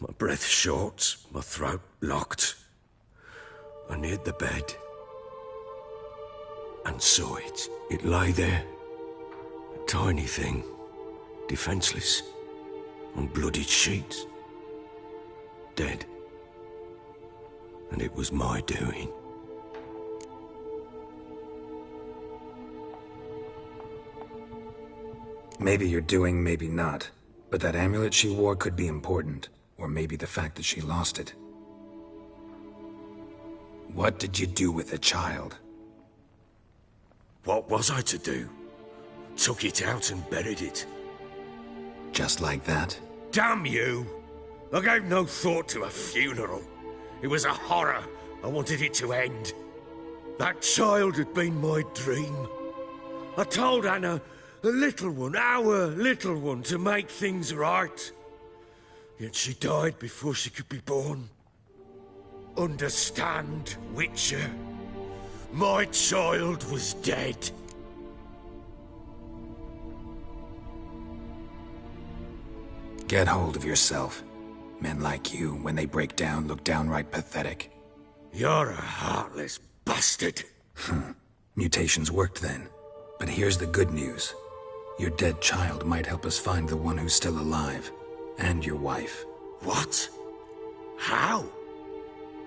My breath short, my throat locked. I neared the bed and saw it. It lay there, a tiny thing, defenseless, on bloodied sheets, dead. And it was my doing. Maybe you're doing, maybe not. But that amulet she wore could be important. Or maybe the fact that she lost it. What did you do with the child? What was I to do? Took it out and buried it. Just like that? Damn you! I gave no thought to a funeral. It was a horror. I wanted it to end. That child had been my dream. I told Anna The little one, our little one, to make things right. Yet she died before she could be born. Understand, Witcher? My child was dead. Get hold of yourself. Men like you, when they break down, look downright pathetic. You're a heartless bastard. Mutations worked then. But here's the good news. Your dead child might help us find the one who's still alive. And your wife. What? How?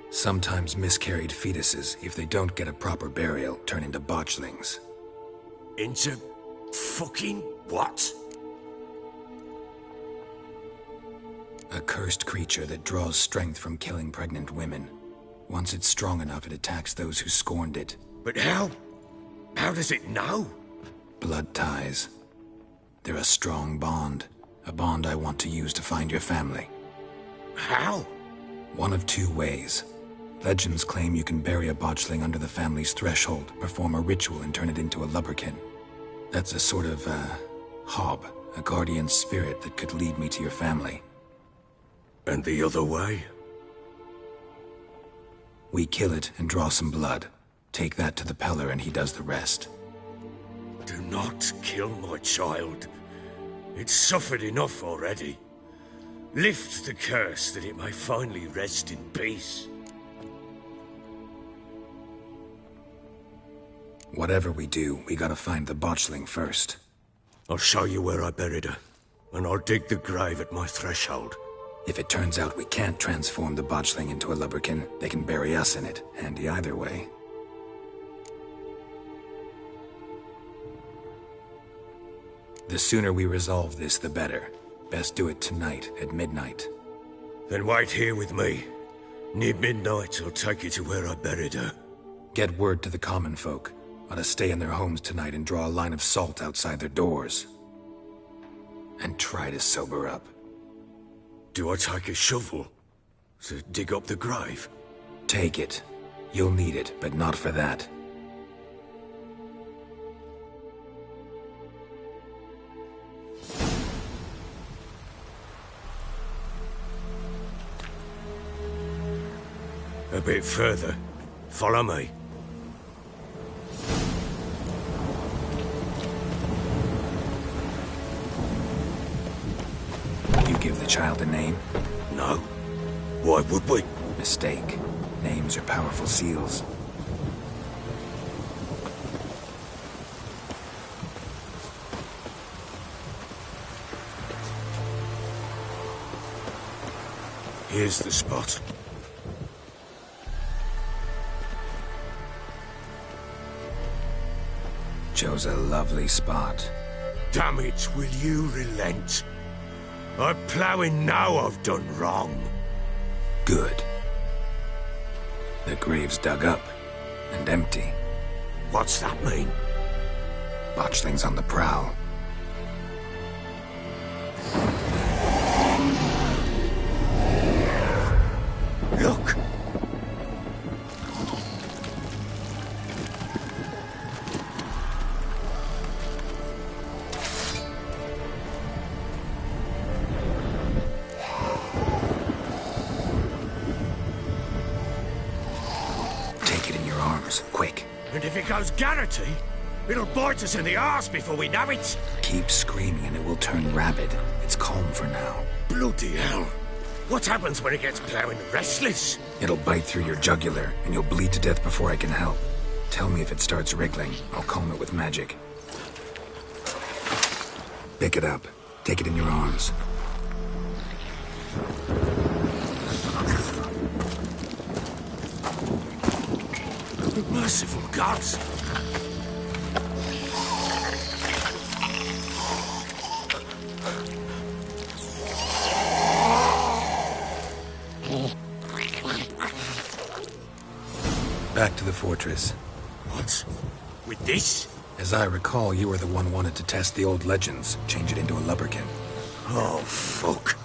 Sometimes miscarried fetuses, if they don't get a proper burial, turn into botchlings. Into fucking what? A cursed creature that draws strength from killing pregnant women. Once it's strong enough, it attacks those who scorned it. But how? How does it know? Blood ties. They're a strong bond. A bond I want to use to find your family. How? One of two ways. Legends claim you can bury a botchling under the family's threshold, perform a ritual, and turn it into a lubberkin. That's a sort of, hob, a guardian spirit that could lead me to your family. And the other way? We kill it and draw some blood. Take that to the Peller and he does the rest. Do not kill my child. It's suffered enough already. Lift the curse that it may finally rest in peace. Whatever we do, we gotta find the botchling first. I'll show you where I buried her, and I'll dig the grave at my threshold. If it turns out we can't transform the botchling into a lubberkin, they can bury us in it. Handy either way. The sooner we resolve this, the better. Best do it tonight, at midnight. Then wait here with me. Near midnight, I'll take you to where I buried her. Get word to the common folk. Ought to stay in their homes tonight and draw a line of salt outside their doors. And try to sober up. Do I take a shovel to dig up the grave? Take it. You'll need it, but not for that. A bit further. Follow me. You give the child a name? No. Why would we? Mistake. Names are powerful seals. Here's the spot. Chose a lovely spot. Damn it, will you relent? I'm ploughing now I've done wrong. Good. The grave's dug up and empty. What's that mean? Botchling's on the prowl. Look! Take it in your arms, quick. And if it goes Garrity, it'll bite us in the arse before we know it. Keep screaming and it will turn rabid. It's calm for now. Bloody hell. What happens when it gets ploughing restless? It'll bite through your jugular, and you'll bleed to death before I can help. Tell me if it starts wriggling. I'll calm it with magic. Pick it up. Take it in your arms. Merciful gods! Back to the fortress. What? With this? As I recall, you were the one wanted to test the old legends, change it into a lubberkin. Oh, fuck.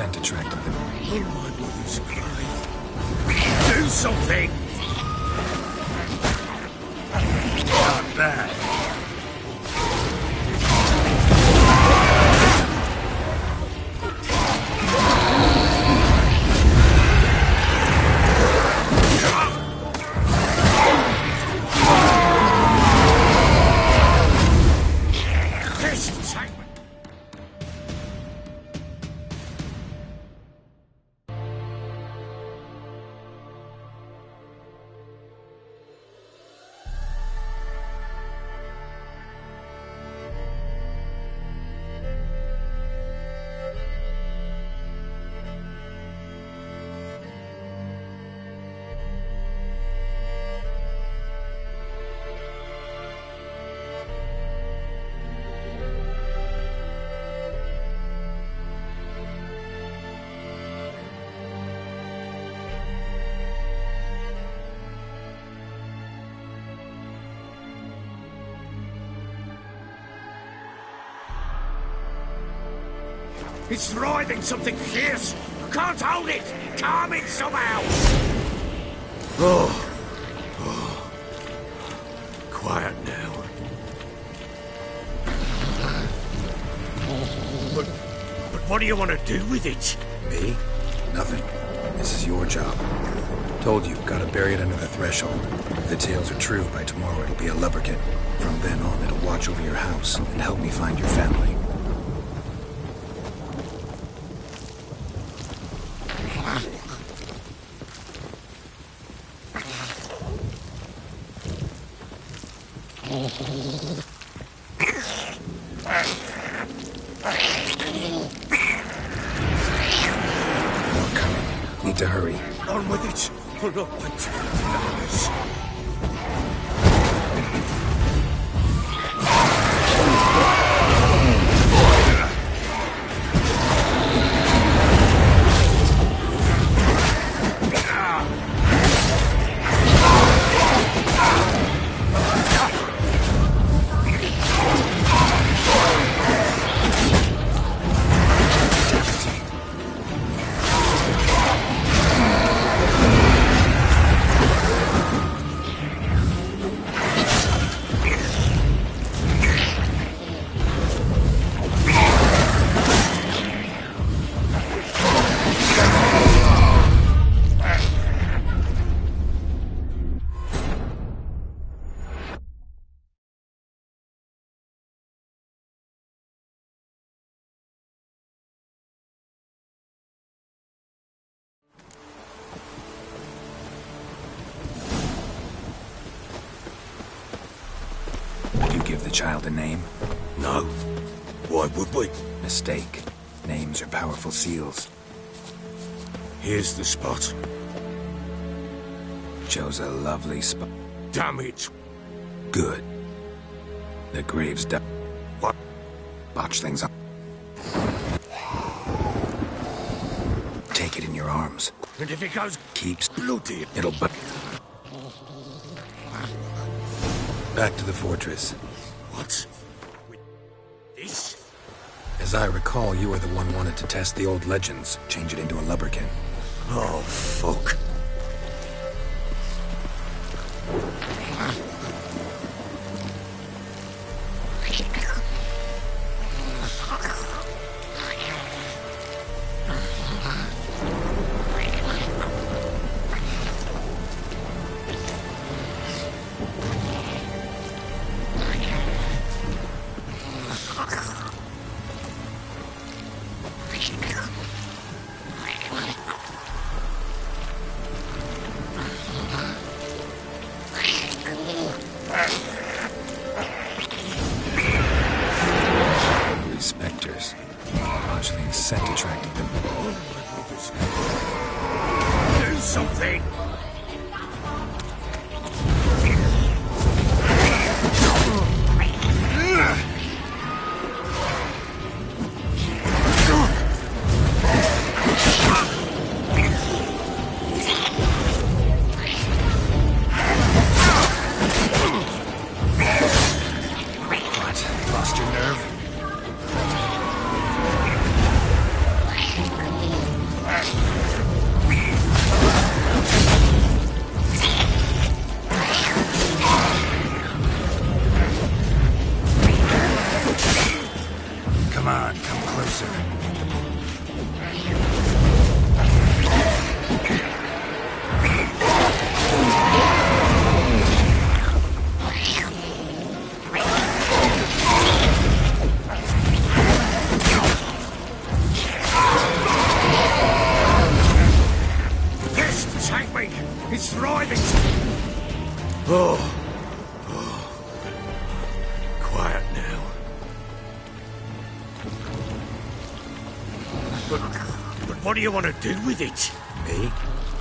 scent attracted them. Oh, my mother's grave. Do something! Not bad. It's writhing something fierce. I can't hold it. Calm it somehow. Oh. Quiet now. But what do you want to do with it? Me? Nothing. This is your job. Told you, gotta bury it under the threshold. If the tales are true, by tomorrow it'll be a leprechaun. From then on, it'll watch over your house and help me find your family. More coming. Need to hurry. On with it. Pull up and Give the child a name? No. Why would we? Mistake. Names are powerful seals. Here's the spot. Chose a lovely spot. Damn it. Good. The grave's done. What? Botch things up. Take it in your arms. And if it goes keeps bloody, it'll but. Back to the fortress. What? This? As I recall, you were the one wanted to test the old legends, change it into a lubberkin. Oh, fuck. Spectres. Fledgling's scent attracted them. Do something! What? Lost your nerve? Come on, come closer. Yes, take me! It's thriving! Oh. Quiet now. But what do you want to do with it? Me?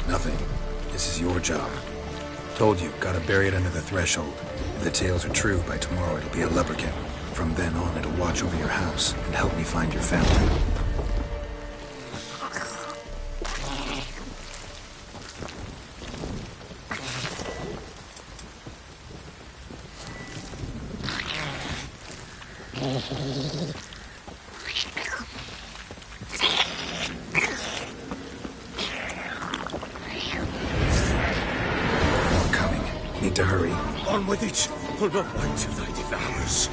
Nothing. This is your job. Told you, gotta bury it under the threshold. If the tales are true, by tomorrow it'll be a leprechaun. From then on, it'll watch over your house and help me find your family. Need to hurry. On with it! I'll not wait till they devour us.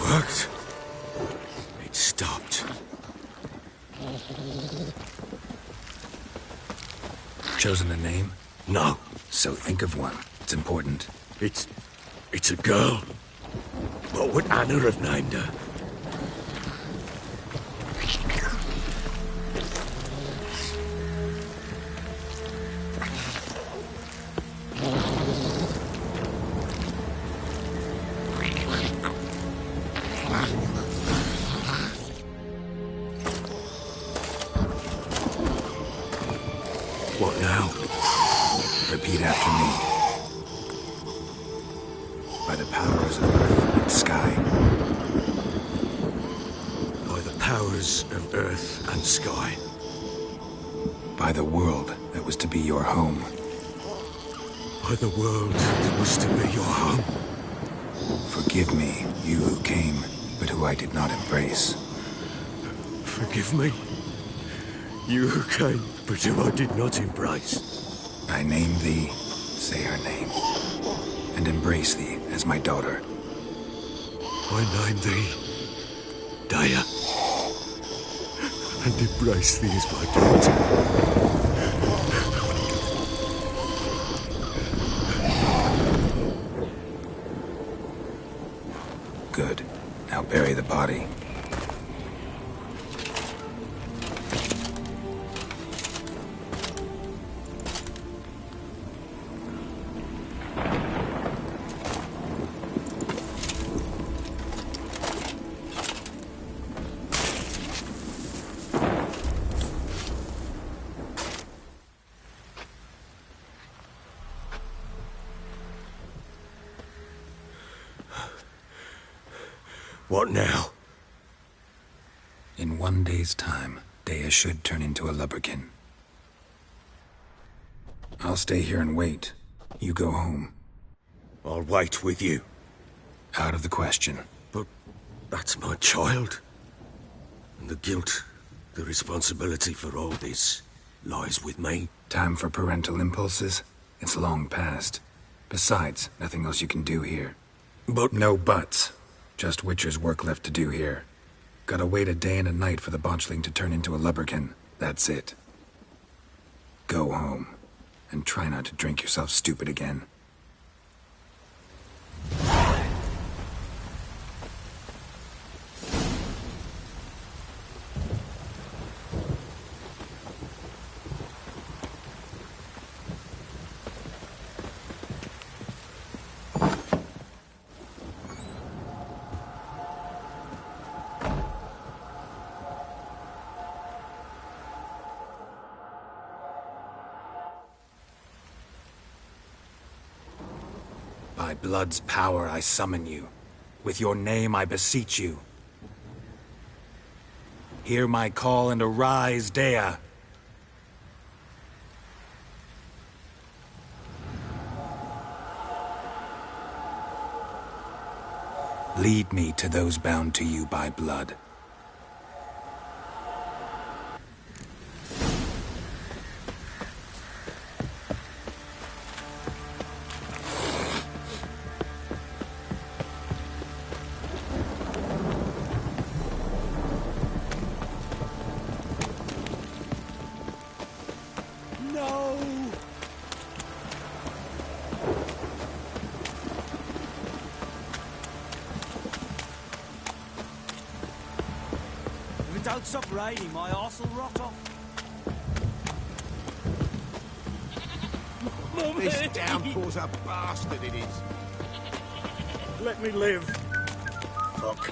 Worked. It stopped. Chosen a name? No. So think of one. It's important. It's a girl. What would Anna have named her? What now? Repeat after me. By the powers of earth and sky. By the powers of earth and sky. By the world that was to be your home. By the world that was to be your home. Forgive me, you who came, but who I did not embrace. Forgive me, you who came, but who I did not embrace. I name thee, say her name, and embrace thee as my daughter. I name thee, Daya, and embrace thee as my daughter. Good. Now bury the body. What now? In 1 day's time, Daya should turn into a lubberkin. I'll stay here and wait. You go home. I'll wait with you. Out of the question. But that's my child. And the guilt, the responsibility for all this lies with me. Time for parental impulses? It's long past. Besides, nothing else you can do here. But... No buts. Just Witcher's work left to do here. Gotta wait a day and a night for the botchling to turn into a lubberkin. That's it. Go home. And try not to drink yourself stupid again. By blood's power I summon you. With your name I beseech you. Hear my call and arise, Dea. Lead me to those bound to you by blood. Don't stop raining, my arse will rot off. Mummy! This downpour's a bastard, it is. Let me live. Fuck.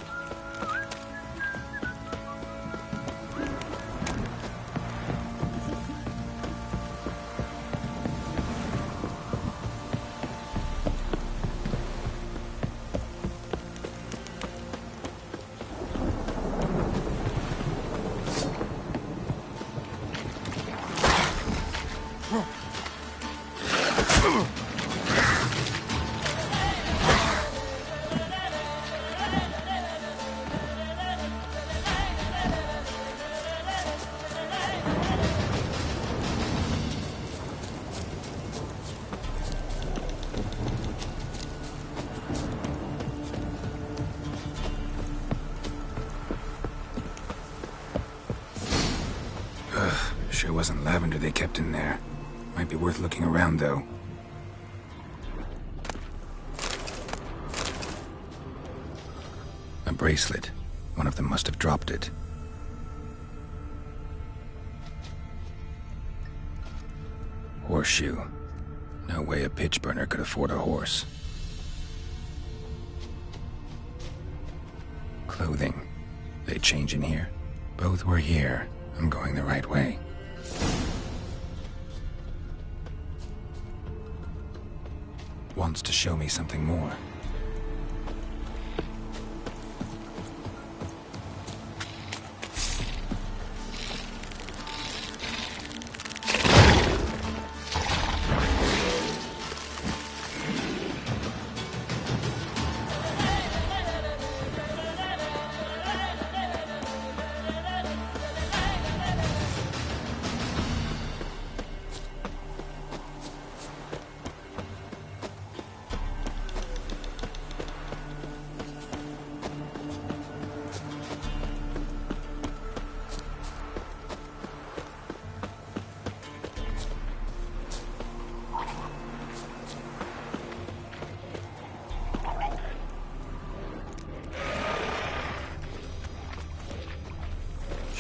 Sure wasn't lavender they kept in there. Might be worth looking around, though. A bracelet. One of them must have dropped it. Horseshoe. No way a pitch burner could afford a horse. Clothing. They change in here? Both were here. I'm going the right way. Wants to show me something more.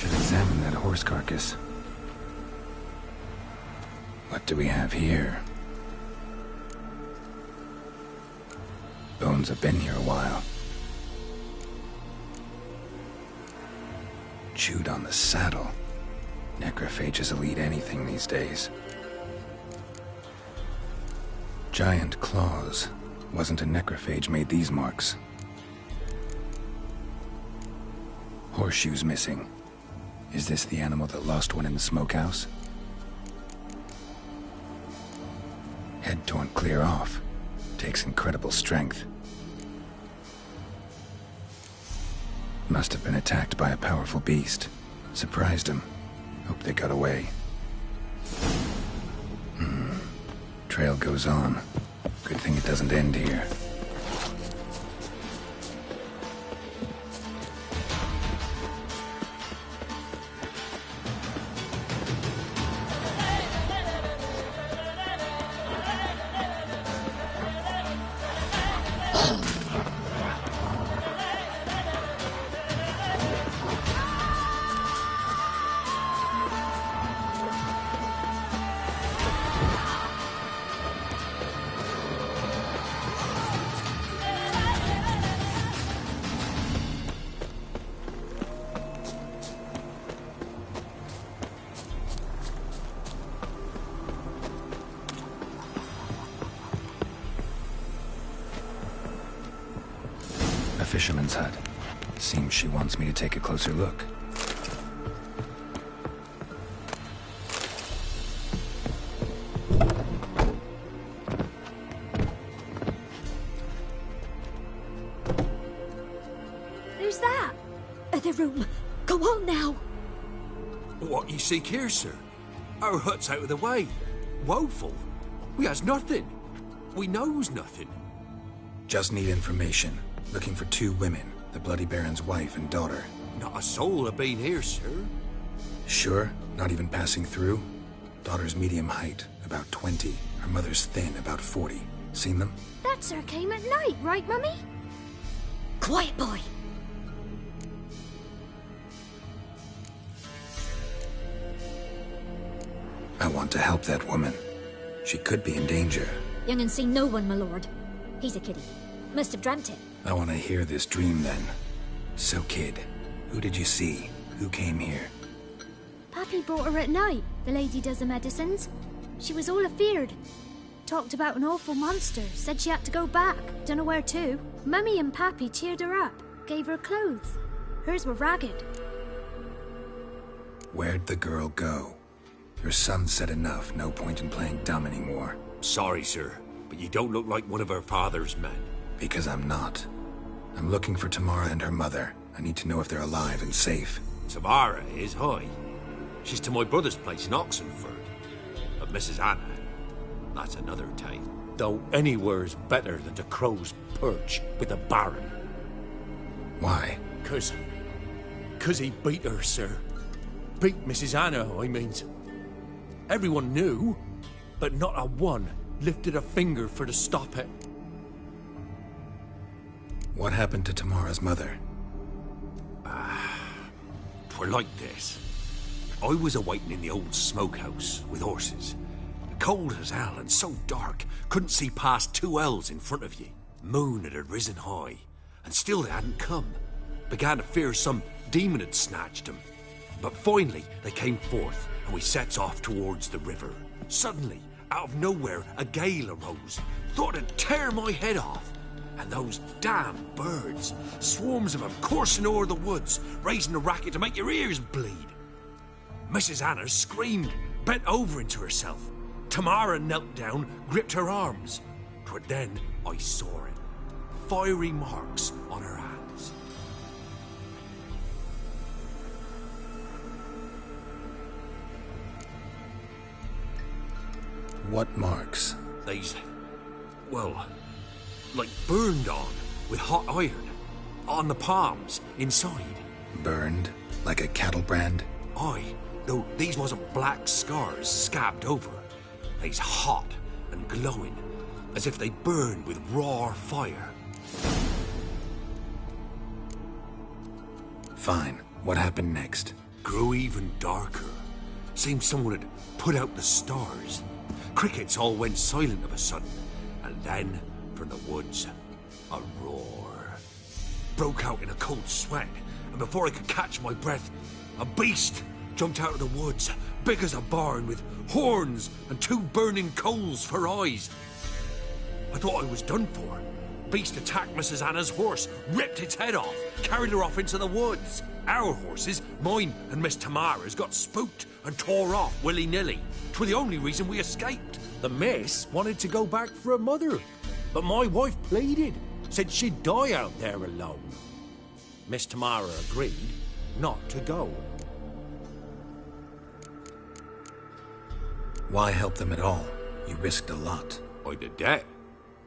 Examine that horse carcass. What do we have here? Bones have been here a while. Chewed on the saddle. Necrophages will eat anything these days. Giant claws. Wasn't a necrophage made these marks. Horseshoes missing. Is this the animal that lost one in the smokehouse? Head torn clear off. Takes incredible strength. Must have been attacked by a powerful beast. Surprised him. Hope they got away. Trail goes on. Good thing it doesn't end here. Fisherman's hut. Seems she wants me to take a closer look. Who's that? The room. Go on now. What you seek here, sir? Our hut's out of the way. Woeful. We has nothing. We knows nothing. Just need information. Looking for 2 women, the Bloody Baron's wife and daughter. Not a soul have been here, sir. Sure? Not even passing through? Daughter's medium height, about 20. Her mother's thin, about 40. Seen them? That sir came at night, right, Mummy? Quiet, boy. I want to help that woman. She could be in danger. Young and seen no one, my lord. He's a kiddie. Must have dreamt it. I want to hear this dream then. So, kid, who did you see? Who came here? Pappy brought her at night. The lady does the medicines. She was all afeared. Talked about an awful monster. Said she had to go back. Dunno where to. Mummy and Pappy cheered her up. Gave her clothes. Hers were ragged. Where'd the girl go? Her son said enough. No point in playing dumb anymore. Sorry, sir, but you don't look like one of her father's men. Because I'm not. I'm looking for Tamara and her mother. I need to know if they're alive and safe. Tamara is, hi. She's to my brother's place in Oxenford. But Mrs. Anna, that's another tale. Though anywhere's better than to Crow's Perch with the Baron. Why? 'Cause he beat her, sir. Beat Mrs. Anna, I means. Everyone knew, but not a one lifted a finger for to stop it. What happened to Tamara's mother? 'Twere like this. I was awaiting in the old smokehouse with horses. Cold as hell and so dark, couldn't see past 2 ells in front of you. Moon had risen high, and still they hadn't come. Began to fear some demon had snatched them. But finally they came forth, and we sets off towards the river. Suddenly, out of nowhere, a gale arose. Thought it'd tear my head off. And those damn birds, swarms of them coursing o'er the woods, raising a racket to make your ears bleed. Mrs. Anna screamed, bent over into herself. Tamara knelt down, gripped her arms. 'Twere then I saw it. Fiery marks on her hands. What marks? These, well, like burned on with hot iron. On the palms, inside. Burned? Like a cattle brand? Aye, though these wasn't black scars scabbed over. They's hot and glowing, as if they burned with raw fire. Fine. What happened next? Grew even darker. Seemed someone had put out the stars. Crickets all went silent of a sudden, and then, from the woods, a roar. Broke out in a cold sweat, and before I could catch my breath, a beast jumped out of the woods, big as a barn, with horns and 2 burning coals for eyes. I thought I was done for. Beast attacked Mrs. Anna's horse, ripped its head off, carried her off into the woods. Our horses, mine and Miss Tamara's, got spooked and tore off willy-nilly. 'Twere the only reason we escaped. The miss wanted to go back for her mother, but my wife pleaded, said she'd die out there alone. Miss Tamara agreed not to go. Why help them at all? You risked a lot. I'd a debt.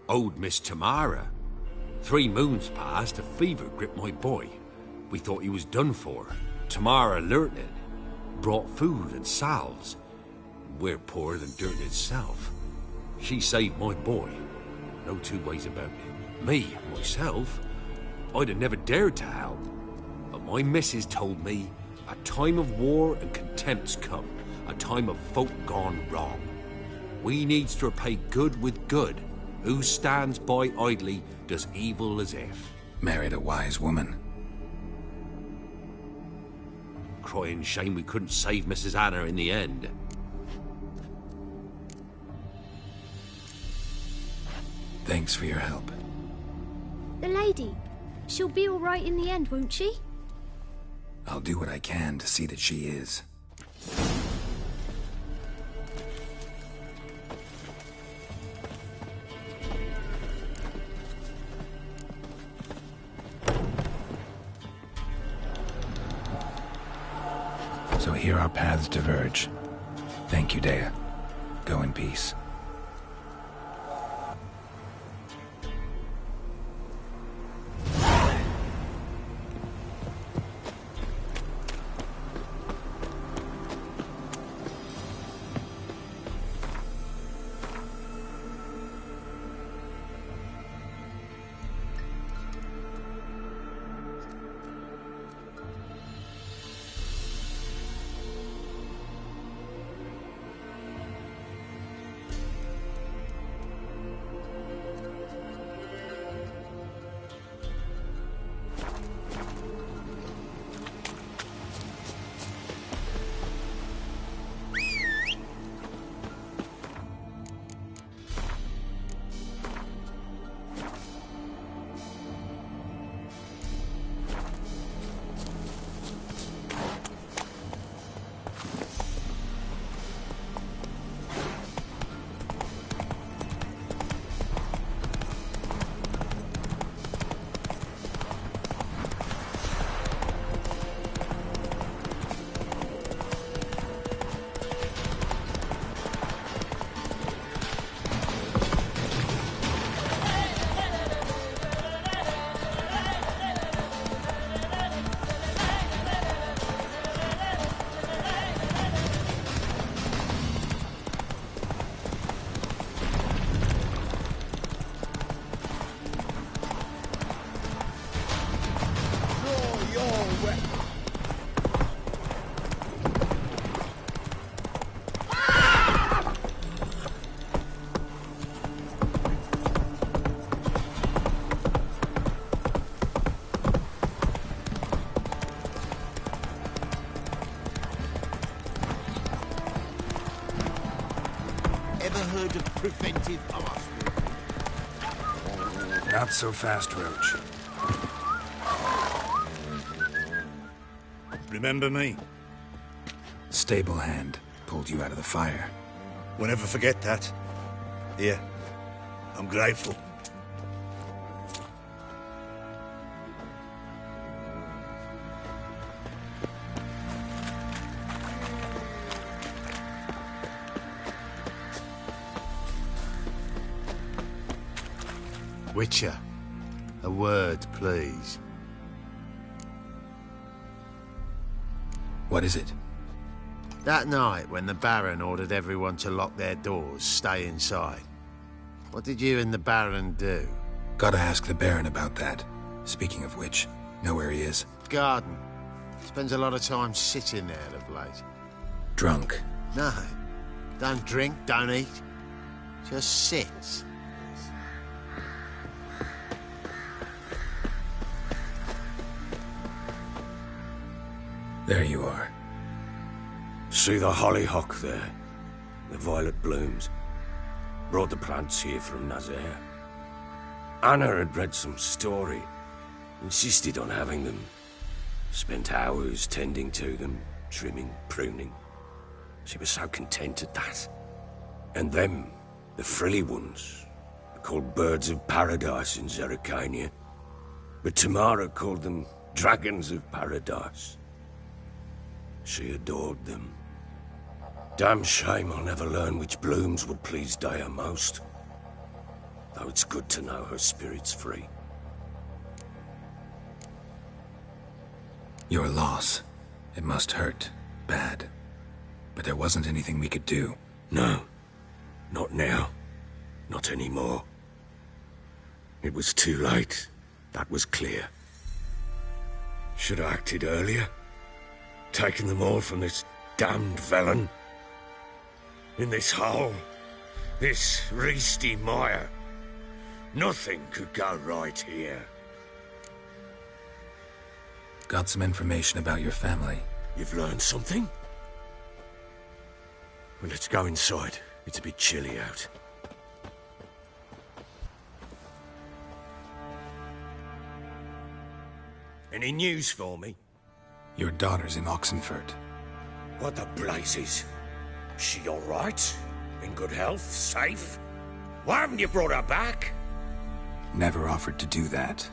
Owed Miss Tamara. 3 moons passed, a fever gripped my boy. We thought he was done for. Tamara alerted. Brought food and salves. We're poorer than dirt itself. She saved my boy. No 2 ways about it. Me, myself, I'd have never dared to help. But my missus told me a time of war and contempt's come. A time of folk gone wrong. We needs to repay good with good. Who stands by idly does evil as if. Married a wise woman. Crying shame we couldn't save Mrs. Anna in the end. Thanks for your help. The lady, she'll be all right in the end, won't she? I'll do what I can to see that she is. So here our paths diverge. Thank you, Dea. Go in peace. Heard of preventive arson? Not so fast, Roach. Remember me? Stable hand pulled you out of the fire. We'll never forget that. Here, I'm grateful. Witcher, a word, please. What is it? That night when the Baron ordered everyone to lock their doors, stay inside. What did you and the Baron do? Gotta ask the Baron about that. Speaking of which, know where he is? Garden. Spends a lot of time sitting there of late. Drunk. No. Don't drink, don't eat. Just sits. There you are. See the hollyhock there? The violet blooms. Brought the plants here from Nazaire. Anna had read some story. Insisted on having them. Spent hours tending to them, trimming, pruning. She was so content at that. And them, the frilly ones, are called birds of paradise in Zerrikania. But Tamara called them dragons of paradise. She adored them. Damn shame I'll never learn which blooms would please Dea most. Though it's good to know her spirit's free. Your loss. It must hurt. Bad. But there wasn't anything we could do. No. Not now. Not anymore. It was too late. That was clear. Should have acted earlier. Taken them all from this damned Velen. In this hole. This reesty mire. Nothing could go right here. Got some information about your family. You've learned something? Well, let's go inside. It's a bit chilly out. Any news for me? Your daughter's in Oxenfurt. What the blazes? She all right? In good health? Safe? Why haven't you brought her back? Never offered to do that.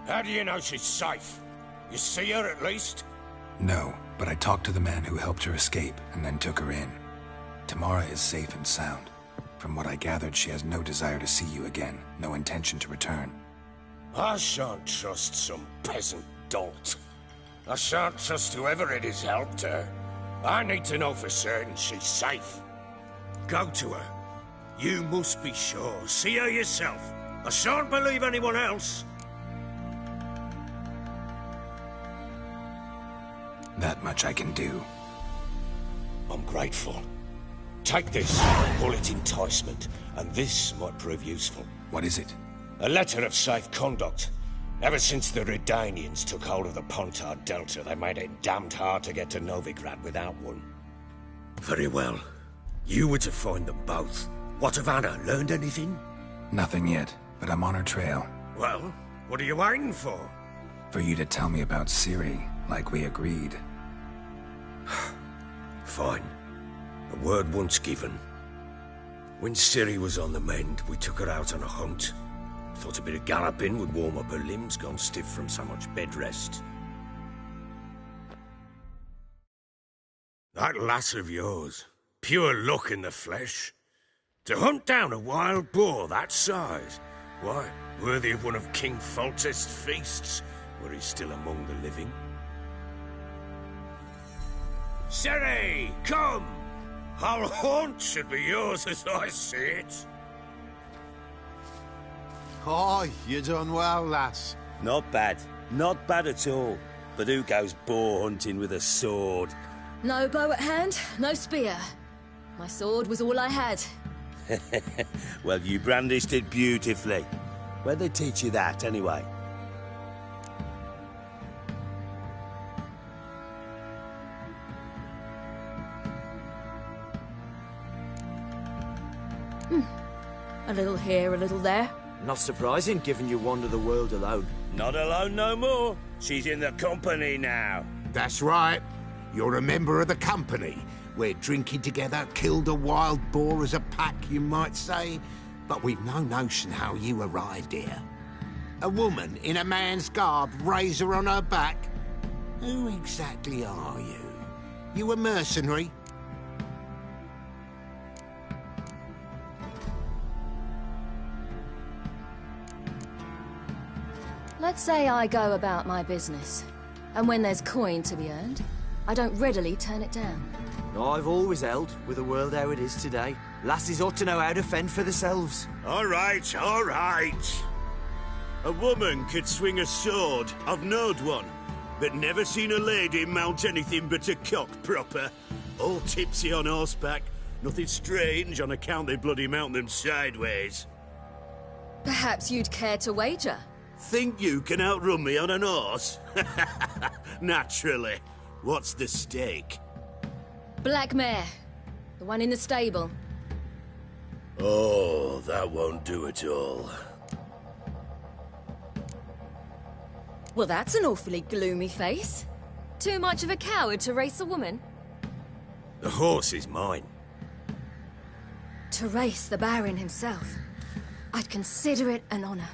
How do you know she's safe? You see her at least? No, but I talked to the man who helped her escape and then took her in. Tamara is safe and sound. From what I gathered, she has no desire to see you again, no intention to return. I shan't trust some peasant dolt. I shan't trust whoever it is helped her. I need to know for certain she's safe. Go to her. You must be sure. See her yourself. I shan't believe anyone else. That much I can do. I'm grateful. Take this, call it enticement, and this might prove useful. What is it? A letter of safe conduct. Ever since the Redanians took hold of the Pontard Delta, they made it damned hard to get to Novigrad without one. Very well. You were to find them both. What of Anna? Learned anything? Nothing yet, but I'm on her trail. Well, what are you waiting for? For you to tell me about Ciri, like we agreed. Fine. A word once given. When Ciri was on the mend, we took her out on a hunt. Thought a bit of galloping would warm up her limbs, gone stiff from so much bed rest. That lass of yours, pure luck in the flesh. To hunt down a wild boar that size, why, worthy of one of King Foltest's feasts, were he still among the living. Ciri, come! Our haunt should be yours as I see it. Oh, you done well, lass. Not bad. Not bad at all. But who goes boar hunting with a sword? No bow at hand, no spear. My sword was all I had. Well, you brandished it beautifully. Where'd they teach you that, anyway? A little here, a little there. Not surprising, given you wander the world alone. Not alone no more. She's in the company now. That's right. You're a member of the company. We're drinking together, killed a wild boar as a pack, you might say. But we've no notion how you arrived here. A woman in a man's garb, razor on her back. Who exactly are you? You a mercenary? Let's say I go about my business, and when there's coin to be earned, I don't readily turn it down. I've always held, with the world how it is today, lasses ought to know how to fend for themselves. All right, all right. A woman could swing a sword. I've knowed one, but never seen a lady mount anything but a cock proper. All tipsy on horseback. Nothing strange on account they bloody mount them sideways. Perhaps you'd care to wager? Think you can outrun me on an horse? Naturally. What's the stake? Black mare. The one in the stable. Oh, that won't do at all. Well, that's an awfully gloomy face. Too much of a coward to race a woman? The horse is mine. To race the Baron himself. I'd consider it an honor.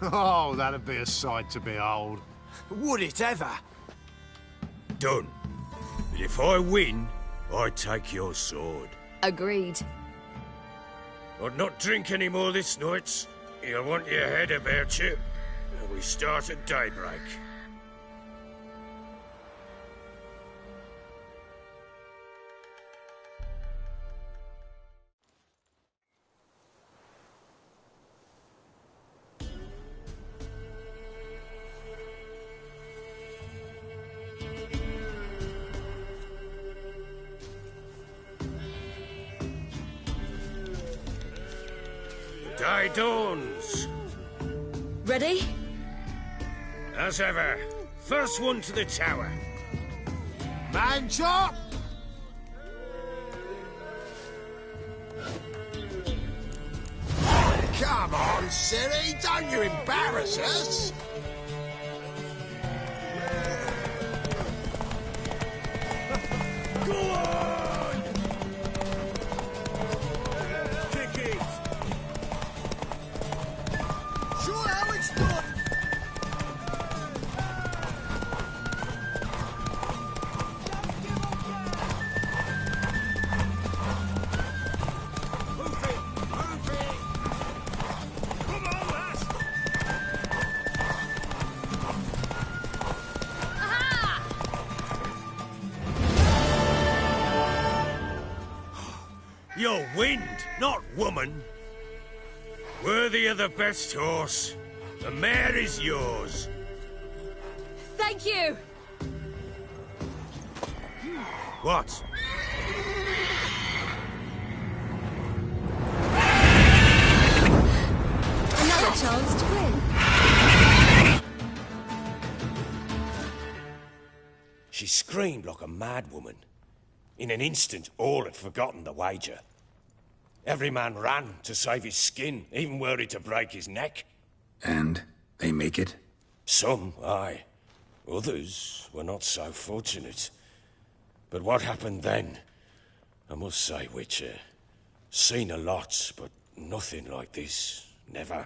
Oh, that'd be a sight to behold. Would it ever? Done. But if I win, I take your sword. Agreed. I'd not drink any more this night. You'll want your head about you. We start at daybreak. Day dawns. Ready? As ever, first one to the tower. Man chop! Come on, Siri, don't you embarrass us! Go on! Kick it! Show how it's done! You're wind, not woman. Worthy of the best horse. The mare is yours. Thank you! What? Another chance to win. She screamed like a mad woman. In an instant, all had forgotten the wager. Every man ran to save his skin, even were he to break his neck. And they make it? Some, aye. Others were not so fortunate. But what happened then? I must say, Witcher, seen a lot, but nothing like this. Never.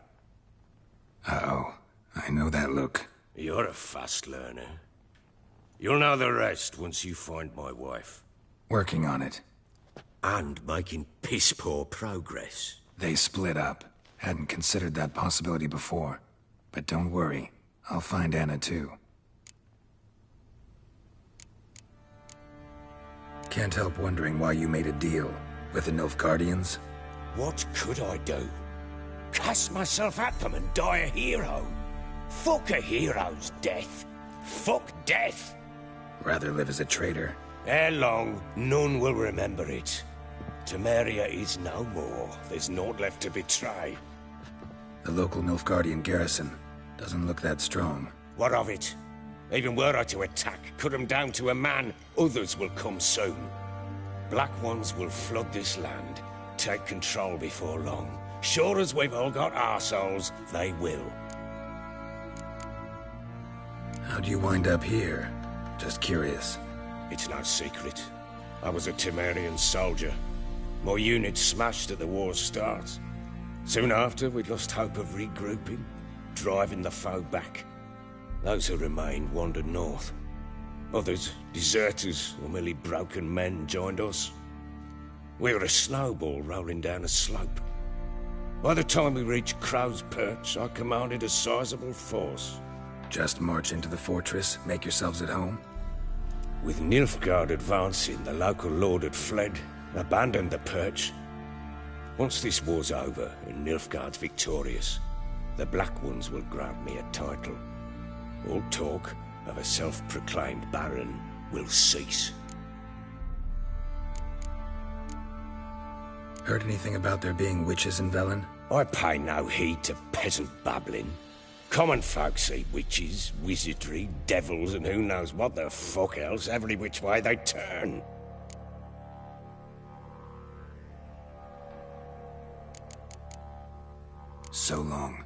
Uh-oh. I know that look. You're a fast learner. You'll know the rest once you find my wife. Working on it. And making piss-poor progress. They split up. Hadn't considered that possibility before. But don't worry. I'll find Anna too. Can't help wondering why you made a deal with the Nilfgaardians. What could I do? Cast myself at them and die a hero? Fuck a hero's death. Fuck death. Rather live as a traitor. Ere long, none will remember it. Temeria is no more. There's naught left to betray. The local Nilfgaardian garrison doesn't look that strong. What of it? Even were I to attack, cut them down to a man, others will come soon. Black Ones will flood this land, take control before long. Sure as we've all got arseholes, they will. How'd you wind up here? Just curious. It's no secret. I was a Temerian soldier. My unit smashed at the war's start. Soon after, we'd lost hope of regrouping, driving the foe back. Those who remained wandered north. Others, deserters or merely broken men, joined us. We were a snowball rolling down a slope. By the time we reached Crow's Perch, I commanded a sizable force. Just march into the fortress, make yourselves at home? With Nilfgaard advancing, the local lord had fled, abandoned the perch. Once this war's over and Nilfgaard's victorious, the Black Ones will grant me a title. All talk of a self-proclaimed baron will cease. Heard anything about there being witches in Velen? I pay no heed to peasant babbling. Common folk see witches, wizardry, devils, and who knows what the fuck else every which way they turn. So long.